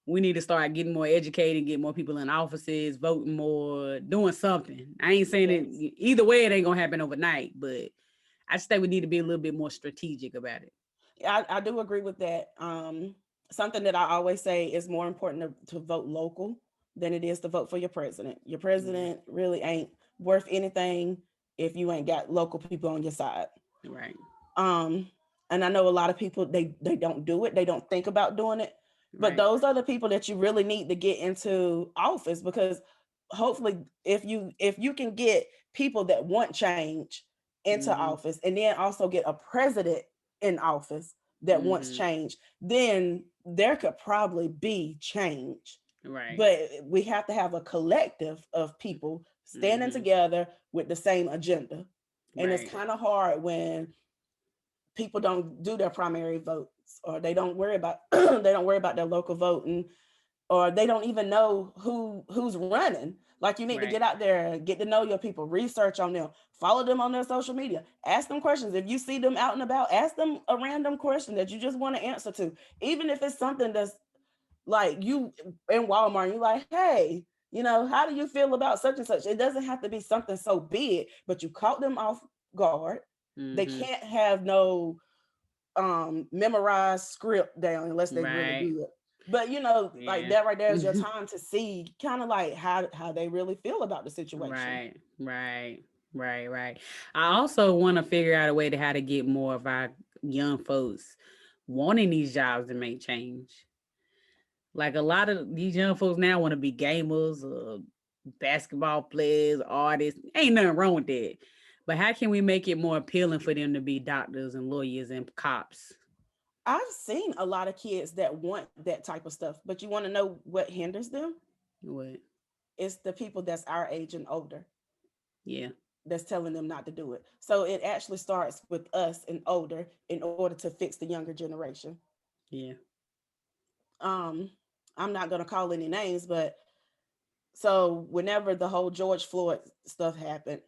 We need to start getting more educated, get more people in offices, voting more, doing something. I ain't saying it either way. It ain't gonna happen overnight, but I just think we need to be a little bit more strategic about it. I do agree with that. Something that I always say is more important to vote local than it is to vote for your president. Your president really ain't worth anything if you ain't got local people on your side. Right. And I know a lot of people, they don't do it. They don't think about doing it. But those are the people that you really need to get into office, because hopefully if you can get people that want change into office, and then also get a president in office that wants change, then there could probably be change. Right. But we have to have a collective of people standing together with the same agenda. And it's kind of hard when people don't do their primary votes, or they don't worry about their local voting, or they don't even know who's running. Like you need to Right. get out there, get to know your people, research on them, follow them on their social media, ask them questions. If you see them out and about, ask them a random question that you just want to answer to, even if it's something that's like you in Walmart, you're like, hey, you know, how do you feel about such and such? It doesn't have to be something so big, but you caught them off guard. They Mhm. can't have no memorized script down unless they really Right. good. But you know, like Yeah. that right there is your time to see kind of like how they really feel about the situation. Right. I also want to figure out a way to how to get more of our young folks wanting these jobs to make change. Like a lot of these young folks now want to be gamers, basketball players, artists. Ain't nothing wrong with that. But how can we make it more appealing for them to be doctors and lawyers and cops? I've seen a lot of kids that want that type of stuff, but you want to know what hinders them? What? It's the people that's our age and older Yeah. that's telling them not to do it. So it actually starts with us and older in order to fix the younger generation. Yeah. I'm not going to call any names, but so whenever the whole George Floyd stuff happened,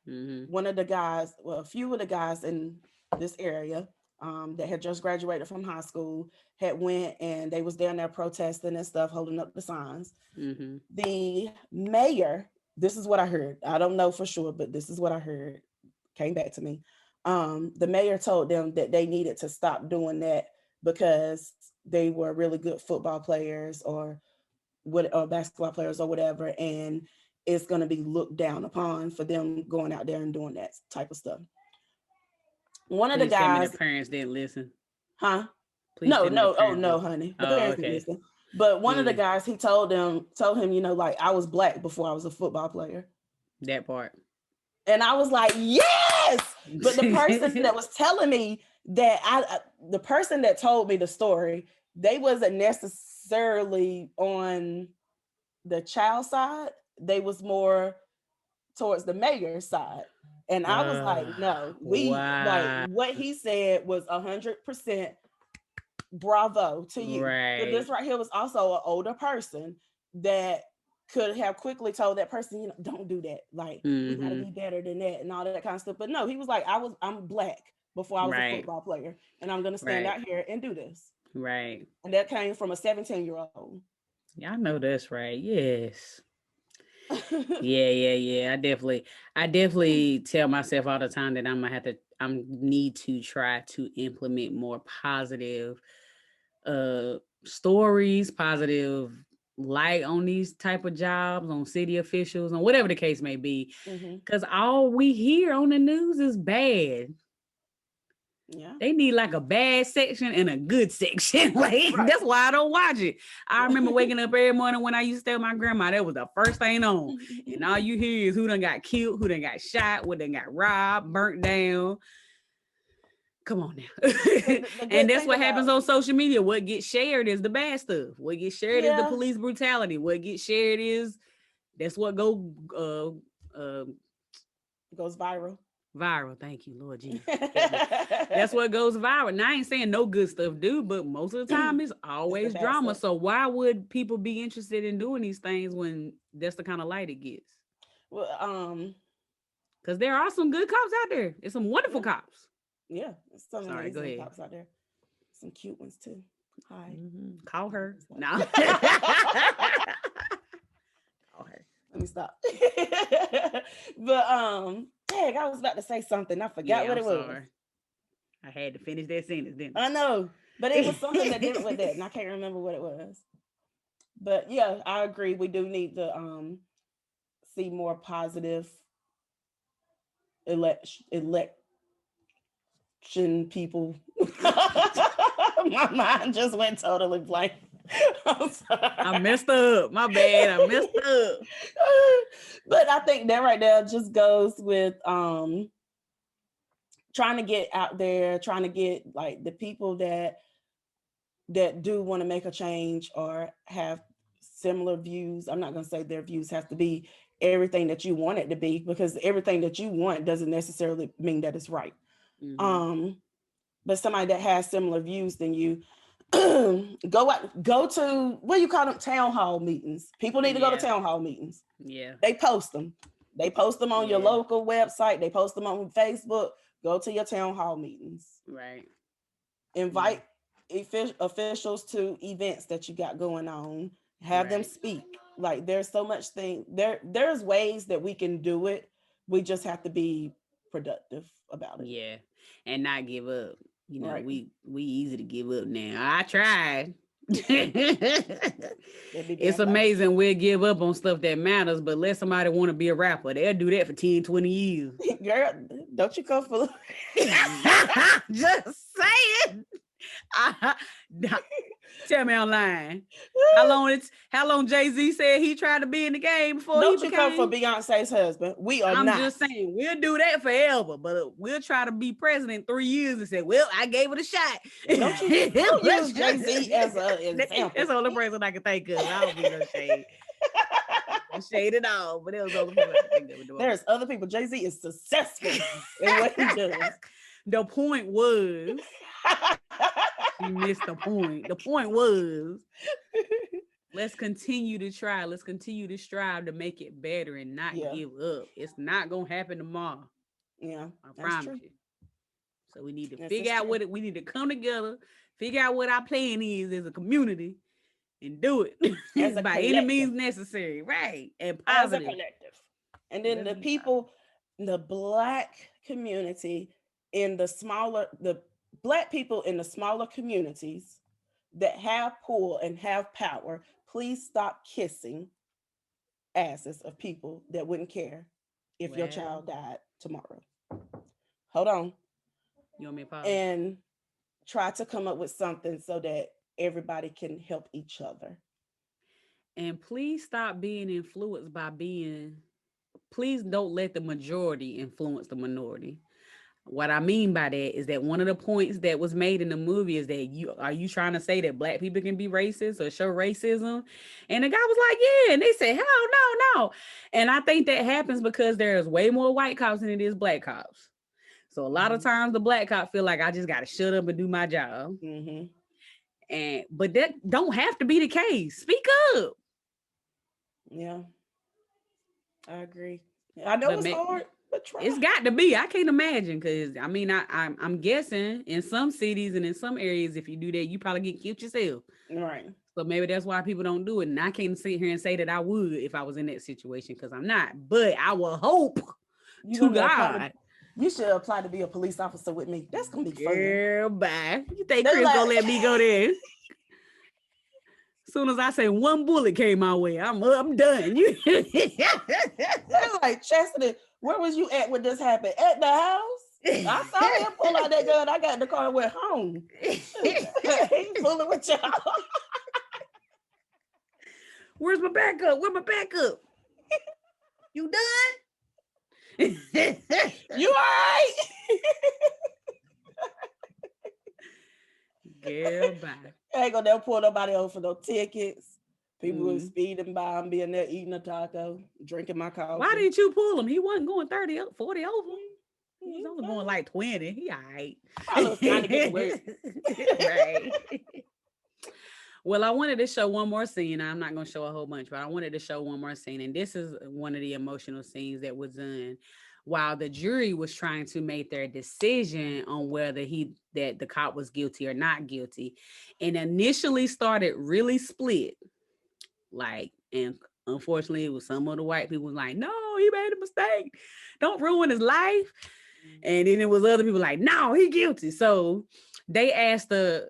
one of the guys, well, a few of the guys in this area that had just graduated from high school had went and they was down there protesting and stuff, holding up the signs. The mayor, this is what I heard. I don't know for sure, but this is what I heard. Came back to me. The mayor told them that they needed to stop doing that because they were really good football players or basketball players or whatever, and it's going to be looked down upon for them going out there and doing that type of stuff. One of the guys, tell me the parents didn't listen. Huh? Please no, didn't. Honey. The parents didn't listen. But one of the guys, he told him, you know, like I was black before I was a football player. That part. And I was like, yes. But the person that was telling me that the person that told me the story, they wasn't necessarily on the child side. They was more towards the mayor's side. And I was like, no, like what he said was 100% bravo to you. Right. But this right here was also an older person that could have quickly told that person, you know, don't do that. Like, we gotta be better than that and all that kind of stuff. But no, he was like, I'm black before I was a football player, and I'm gonna stand out here and do this. Right. And that came from a 17-year-old. Yeah, I know that's right. Yes. Yeah. I definitely tell myself all the time that I need to try to implement more positive stories, positive light on these type of jobs, on city officials, and whatever the case may be. Because all we hear on the news is bad. Yeah, they need like a bad section and a good section. Like that's why I don't watch it. I remember waking up every morning when I used to stay with my grandma. That was the first thing on, and all you hear is who done got killed, who done got shot, what done got robbed, burnt down. Come on now. And that's what happens on social media. What gets shared is the bad stuff. What gets shared is the police brutality. What gets shared is that's what goes viral. Viral. Thank you, Lord Jesus. That's what goes viral. Now I ain't saying no good stuff do, but most of the time it's always drama. So why would people be interested in doing these things when that's the kind of light it gets? Well, because there are some good cops out there. There's some wonderful cops. Yeah, some amazing cops out there. Some cute ones too. Hi. Call her. No. Call her. Let me stop. But dang, I was about to say something. I forgot what it was. Sorry. I had to finish that sentence, didn't I? I know, but it was something that did with that, and I can't remember what it was. But yeah, I agree. We do need to see more positive election people. My mind just went totally blank. I'm sorry. I messed up. My bad. I messed up. But I think that right there just goes with trying to get out there, trying to get like the people that do want to make a change or have similar views. I'm not going to say their views have to be everything that you want it to be, because everything that you want doesn't necessarily mean that it's right. But somebody that has similar views than you, go to, what do you call them, town hall meetings. People need to go to town hall meetings. Yeah. They post them. They post them on your local website. They post them on Facebook. Go to your town hall meetings. Right. Invite officials to events that you got going on. Have them speak. Like, there's so much there's ways that we can do it. We just have to be productive about it. Yeah. And not give up. You know, we easy to give up now. I tried. It's amazing we'll give up on stuff that matters, but let somebody want to be a rapper. They'll do that for 10, 20 years. Girl, don't you come for just saying. Tell me I'm lying. How long Jay-Z said he tried to be in the game before don't you come for Beyonce's husband? We are not. I'm just saying we'll do that forever, but we'll try to be president 3 years and say, well, I gave it a shot. Don't use Jay-Z as an example. That's the only person I can think of. I don't be no shade. Shade it all, but it was only people I can think of. There's other people. Jay-Z is successful in what he does. The point was, you missed the point. The point was, let's continue to try. Let's continue to strive to make it better and not give up. It's not gonna happen tomorrow. Yeah, I promise you. So we need to figure out we need to come together, figure out what our plan is as a community, and do it by any means necessary, right? And positive. As a collective. And then the people, the Black community the Black people in the smaller communities that have pull and have power, please stop kissing asses of people that wouldn't care if your child died tomorrow. Hold on. You want me to pause? And try to come up with something so that everybody can help each other. And please stop being influenced by please don't let the majority influence the minority. What I mean by that is that one of the points that was made in the movie is that are you trying to say that Black people can be racist or show racism? And the guy was like, yeah. And they said, hell no. And I think that happens because there's way more white cops than it is Black cops. So a lot of times the Black cop feel like I just got to shut up and do my job. But that don't have to be the case. Speak up. Yeah, I agree. I know it's hard. It's got to be. I can't imagine, because I mean, I'm guessing in some cities and in some areas, if you do that, you probably get killed yourself. Right. So maybe that's why people don't do it. And I can't sit here and say that I would if I was in that situation, because I'm not. But I will hope to God. You should apply to be a police officer with me. That's gonna be fun. Girl, bye. You think Chris gonna let me go there? As soon as I say one bullet came my way, I'm done. You like, Chastity, where was you at when this happened? At the house? I saw him pull out that gun. I got in the car and went home. He's fooling with y'all. Where's my backup? Where's my backup? You done? You all right? Girl, bye. I ain't gonna never pull nobody over for no tickets. People were speeding by and being there eating a taco, drinking my coffee. Why didn't you pull him? He wasn't going 30, 40 over. He was only going like 20. He all right. I was trying to get to work. Right. Well, I wanted to show one more scene. I'm not going to show a whole bunch, but I wanted to show one more scene. And this is one of the emotional scenes that was done while the jury was trying to make their decision on whether that the cop was guilty or not guilty. And initially started really split. And unfortunately, it was some of the white people was like, no, he made a mistake. Don't ruin his life. And then it was other people like, no, he guilty. So they asked a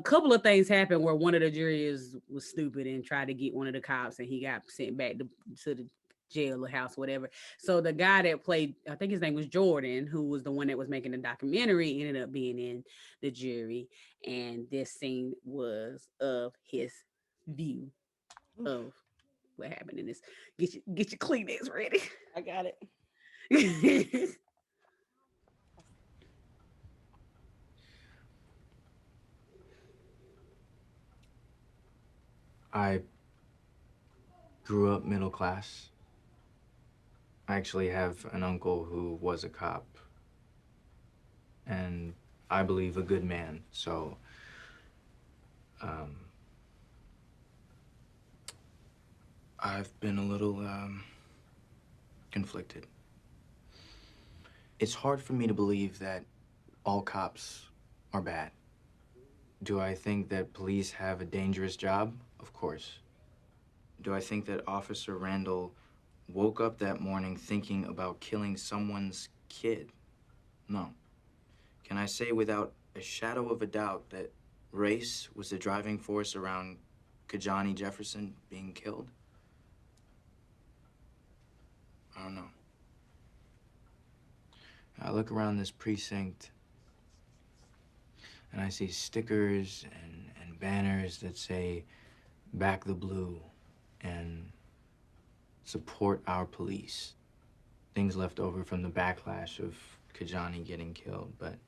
couple of things happened where one of the jurors was stupid and tried to get one of the cops, and he got sent back to the jail or house, whatever. So the guy that played, I think his name was Jordan, who was the one that was making the documentary, ended up being in the jury. And this scene was of his view of what happened in this. Get your Kleenex ready. I got it. I grew up middle class. I actually have an uncle who was a cop, and I believe a good man. So I've been a little conflicted. It's hard for me to believe that all cops are bad. Do I think that police have a dangerous job? Of course. Do I think that Officer Randall woke up that morning thinking about killing someone's kid? No. Can I say without a shadow of a doubt that race was the driving force around Kajani Jefferson being killed? I don't know. I look around this precinct and I see stickers and banners that say, "Back the Blue," and "Support our police." Things left over from the backlash of Kajani getting killed, but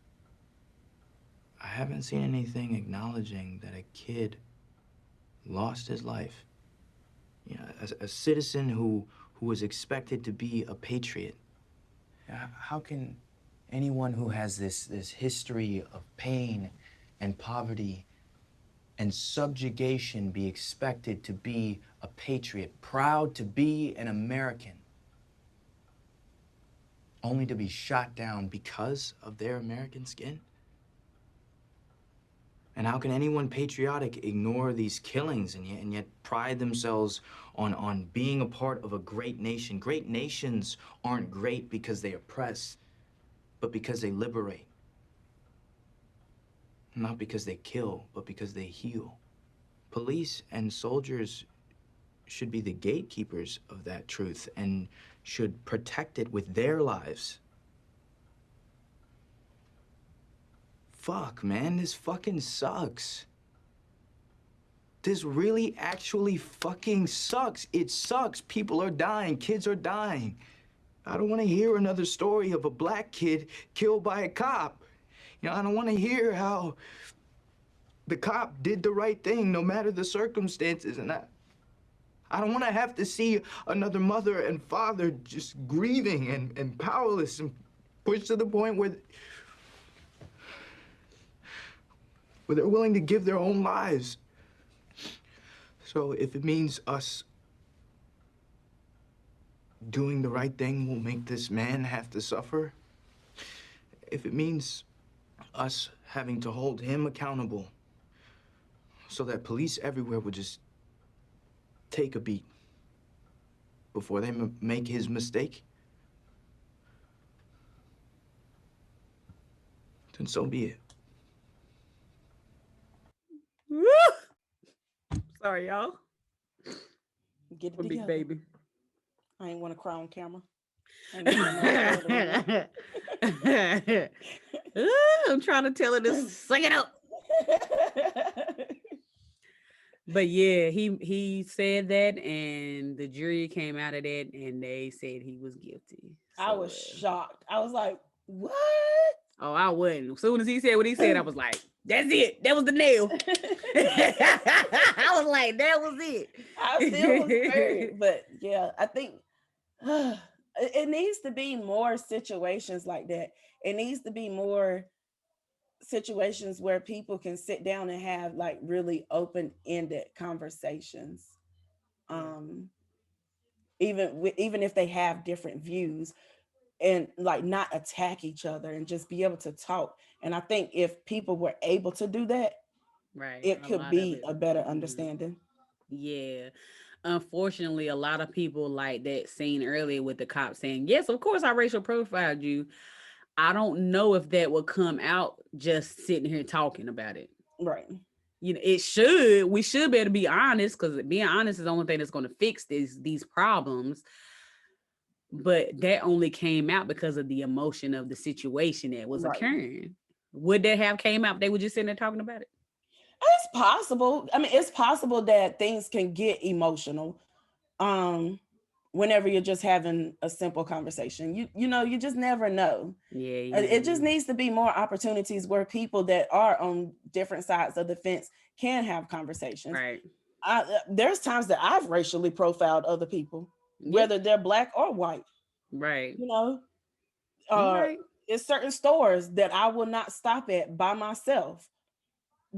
I haven't seen anything acknowledging that a kid lost his life. You know, a citizen who was expected to be a patriot. How can anyone who has this history of pain and poverty and subjugation be expected to be a patriot, proud to be an American, only to be shot down because of their American skin? And how can anyone patriotic ignore these killings and yet pride themselves on being a part of a great nation? Great nations aren't great because they oppress, but because they liberate. Not because they kill, but because they heal. Police and soldiers should be the gatekeepers of that truth and should protect it with their lives. Fuck, man, this fucking sucks. This really actually fucking sucks. It sucks. People are dying. Kids are dying. I don't want to hear another story of a black kid killed by a cop. You know, I don't want to hear how the cop did the right thing no matter the circumstances. And I don't want to have to see another mother and father just grieving and powerless and pushed to the point where they're willing to give their own lives. So if it means us doing the right thing will make this man have to suffer, if it means us having to hold him accountable so that police everywhere will just take a beat before they make his mistake, then so be it. Sorry, y'all. Get it For together. Big Baby. I ain't want to cry on camera. I'm trying to tell her to sing it up. But yeah, he said that, and the jury came out of that, and they said he was guilty. So, I was shocked. I was like, what? Oh, I wasn't. As soon as he said what he said, I was like, that's it. That was the nail. I was like, that was it. I still was hurt. But yeah, I think it needs to be more situations like that. It needs to be more situations where people can sit down and have like really open-ended conversations. Even if they have different views, and like not attack each other and just be able to talk. And I think if people were able to do that, right, it could be a better understanding. Yeah. Unfortunately, a lot of people like that scene earlier with the cop saying, yes, of course I racial profiled you. I don't know if that will come out just sitting here talking about it. Right. You know, we should be able to be honest, because being honest is the only thing that's going to fix these problems. But that only came out because of the emotion of the situation that was occurring. Would that have came out if they were just sitting there talking about it? It's possible. I mean, it's possible that things can get emotional whenever you're just having a simple conversation. You just never know. Yeah. It just needs to be more opportunities where people that are on different sides of the fence can have conversations. Right. There's times that I've racially profiled other people, whether they're black or white. Right. You know, it's certain stores that I will not stop at by myself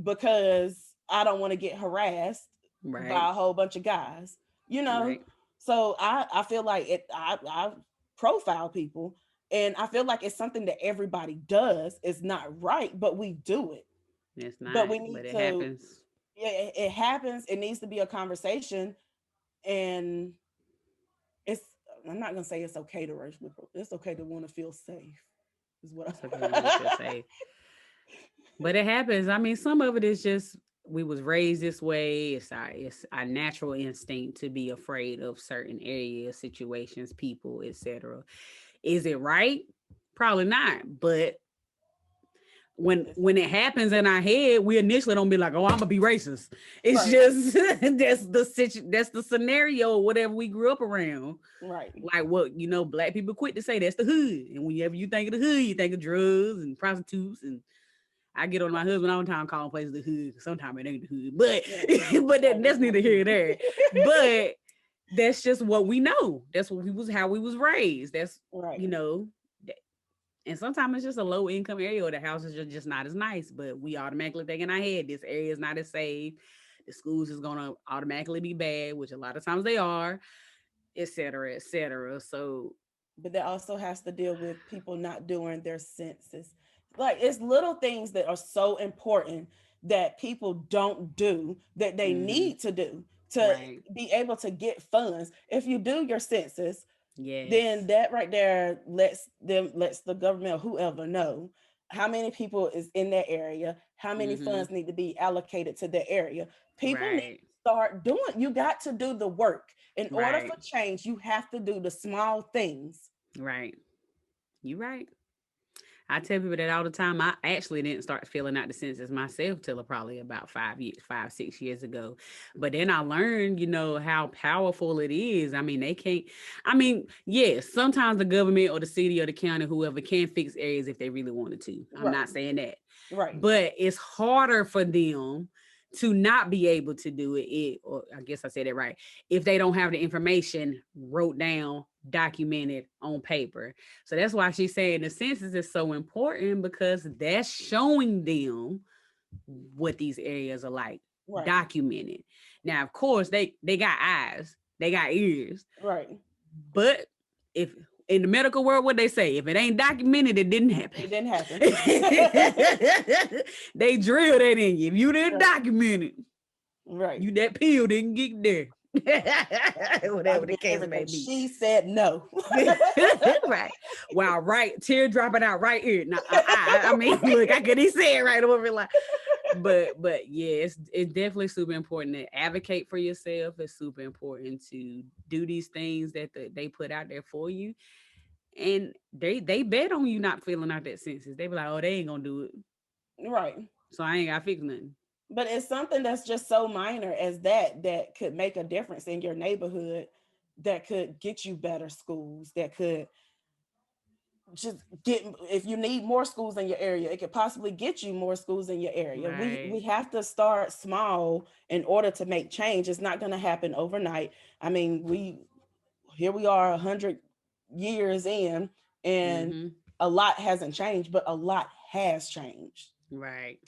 because I don't want to get harassed by a whole bunch of guys, you know. Right. So I feel like I profile people, and I feel like it's something that everybody does. It's not right, but we do it. It's not, but we need it to happens. it happens. It needs to be a conversation, and it's, I'm not gonna say it's okay to rush people. It's okay to want to feel safe, is what It's okay to want to feel safe. But it happens. I mean, some of it is just we was raised this way. It's our natural instinct to be afraid of certain areas, situations, people, etc. Is it right? Probably not. But when it happens in our head, we initially don't be like, "Oh, I'm gonna be racist." It's just that's the scenario, whatever we grew up around. Right. Like what, you know, black people quit to say that's the hood, and whenever you think of the hood, you think of drugs and prostitutes. And I get on my husband all the time calling places the hood. Sometimes it ain't the hood, but that's neither here nor there. But that's just what we know. That's what how we was raised. That's right. You know. And sometimes it's just a low income area or the houses are just not as nice, but we automatically think in our head, this area is not as safe. The schools is going to automatically be bad, which a lot of times they are, et cetera, et cetera. So, but that also has to deal with people not doing their census. Like, it's little things that are so important that people don't do that they need to do to be able to get funds. If you do your census, then that right there lets the government or whoever know how many people is in that area, how many funds need to be allocated to that area. People need to start doing, you got to do the work. In order for change, you have to do the small things. Right. You're right. I tell people that all the time. I actually didn't start filling out the census myself till probably about 5-6 years ago. But then I learned, you know, how powerful it is. I mean, yes, sometimes the government or the city or the county, whoever, can fix areas if they really wanted to. I'm not saying that. Right. But it's harder for them to not be able to do it, or I guess I said it right, if they don't have the information wrote down, documented on paper. So that's why she's saying the census is so important, because that's showing them what these areas are like, documented. Now, of course, they got eyes, they got ears, but if in the medical world, what they say, if it ain't documented, it didn't happen. It didn't happen. They drill that in you. If you didn't document it, you that pill didn't get there. Whatever the case may be. She said no. Right. Wow, tear dropping out right here. Now, I mean, look, I could say it right over like, but yeah, it's definitely super important to advocate for yourself. It's super important to do these things that they put out there for you. And they bet on you not filling out that census. They be like, oh, they ain't gonna do it. Right. So I ain't gotta fix nothing. But it's something that's just so minor as that could make a difference in your neighborhood, that could get you better schools, that could just get, if you need more schools in your area, it could possibly get you more schools in your area. We have to start small in order to make change. It's not going to happen overnight. I mean, here we are 100 years in, and a lot hasn't changed, but a lot has changed. Right.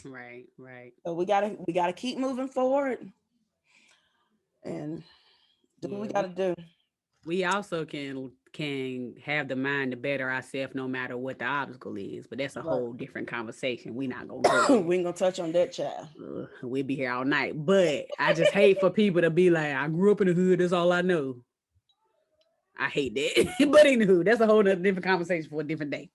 So we gotta keep moving forward and do what we gotta do. We also can have the mind to better ourselves no matter what the obstacle is, but that's a whole different conversation. We not gonna go we ain't gonna touch on that, child. We'll be here all night. But I just hate for people to be like, I grew up in the hood, that's all I know. I hate that. But anywho, that's a whole different conversation for a different day.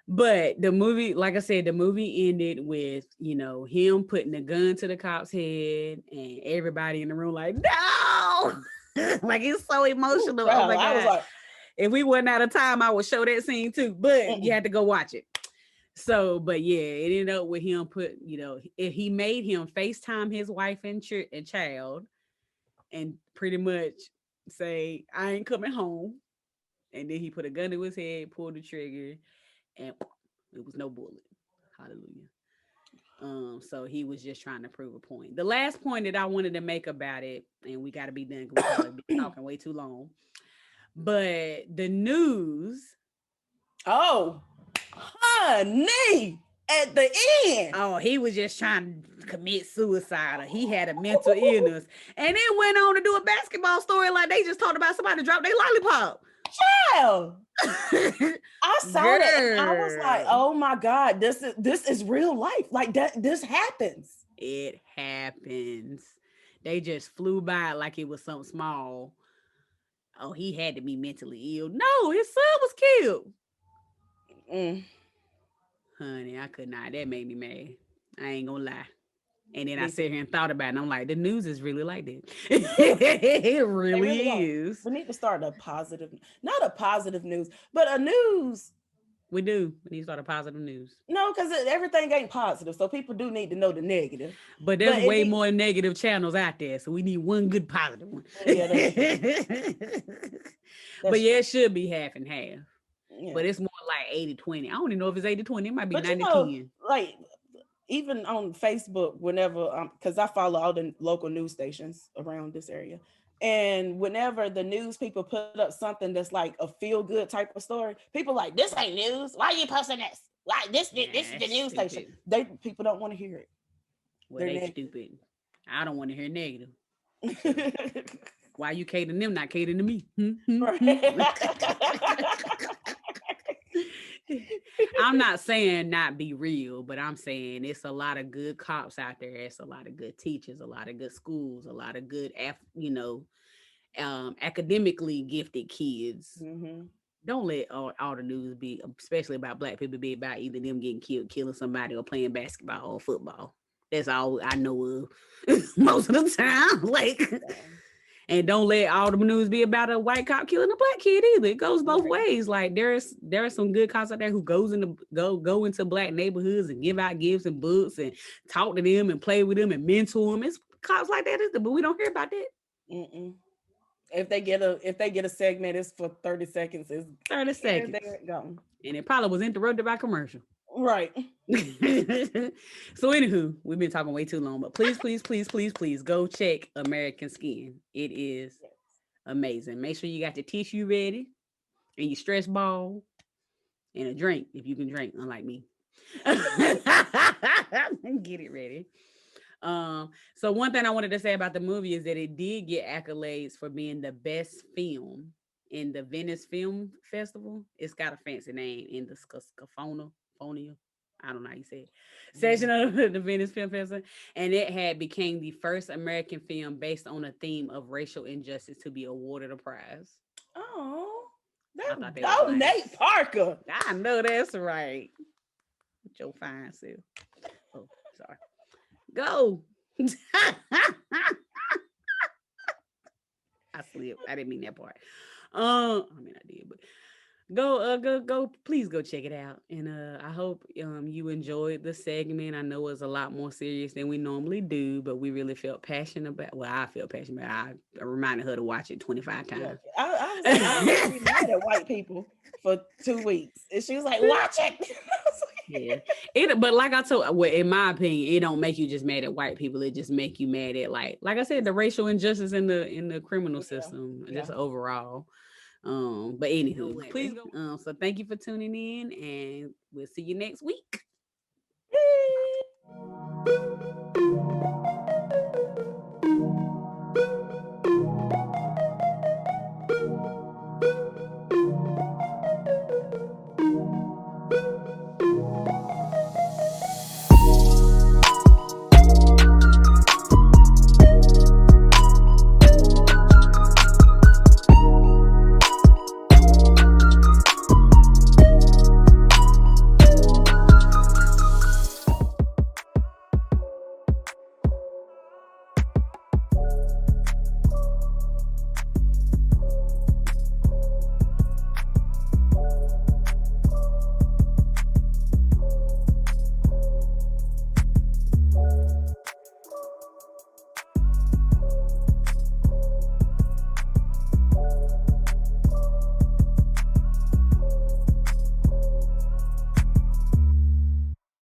But the movie, like I said, the movie ended with, you know, him putting a gun to the cop's head and everybody in the room like, no! Like, it's so emotional. Ooh, oh my God. I was like, if we wasn't out of time, I would show that scene too, but you had to go watch it. So, but yeah, it ended up with him if he made him FaceTime his wife and child and pretty much say, I ain't coming home. And then he put a gun to his head, pulled the trigger, and it was no bullet. Hallelujah. So he was just trying to prove a point. The last point that I wanted to make about it, and we got to be done because we've probably been talking way too long, but the news. Oh, honey, at the end. Oh, he was just trying to commit suicide or he had a mental illness, and then went on to do a basketball story like they just talked about somebody dropped their lollipop. Child. I saw that and I was like, oh my God, this is real life. Like that, this happens. It happens. They just flew by like it was something small. Oh, he had to be mentally ill. No, his son was killed. Honey, I could not. That made me mad. I ain't gonna lie. And then I sat here and thought about it. And I'm like, the news is really like that. It really is. We need to start not a positive news, but a news. We do. We need to start a positive news. No, because everything ain't positive. So people do need to know the negative. But there's way more negative channels out there. So we need one good positive one. Yeah, but yeah, it should be half and half. Yeah. But it's more like 80-20. I don't even know if it's 80-20. It might be 90-10. Like even on Facebook, whenever because I follow all the local news stations around this area. And whenever the news people put up something that's like a feel-good type of story, people like, this ain't news. Why are you posting this? Why this is the news station? People don't want to hear it. Well, they're stupid. I don't want to hear negative. Why you catering them, not catering to me? I'm not saying not be real, but I'm saying it's a lot of good cops out there. It's a lot of good teachers, a lot of good schools, a lot of good, academically gifted kids. Mm-hmm. Don't let all the news be, especially about Black people, be about either them getting killed, killing somebody, or playing basketball or football. That's all I know of most of the time. And don't let all the news be about a white cop killing a Black kid either. It goes both ways. Like there are some good cops out there who go into Black neighborhoods and give out gifts and books and talk to them and play with them and mentor them. It's cops like that, but we don't hear about that. Mm-mm. If they get a segment, it's for 30 seconds. It's 30 seconds. And it probably was interrupted by commercial. Right. So anywho, we've been talking way too long, but please go check American Skin. It is amazing. Make sure you got your tissue ready and your stress ball and a drink if you can drink, unlike me. Get it ready. So one thing I wanted to say about the movie is that it did get accolades for being the best film in the Venice Film Festival. It's got a fancy name in the Scaphonia. I don't know how you say it. Section of the Venice Film Festival, and it had became the first American film based on a theme of racial injustice to be awarded a prize. Oh, that Nate Parker. I know that's right. With your fine self. Oh, sorry. Go. I slipped. I didn't mean that part. I did, but go, please go check it out. And I hope you enjoyed the segment. I know it's a lot more serious than we normally do, but we really felt passionate about. Well, I felt passionate about. I reminded her to watch it 25 times. Yeah. I was mad at white people for 2 weeks, and she was like, "Watch it." Yeah, but like I told, well, in my opinion, it don't make you just mad at white people. It just make you mad at like I said, the racial injustice in the criminal system, just overall. But anywho, please go. So thank you for tuning in, and we'll see you next week.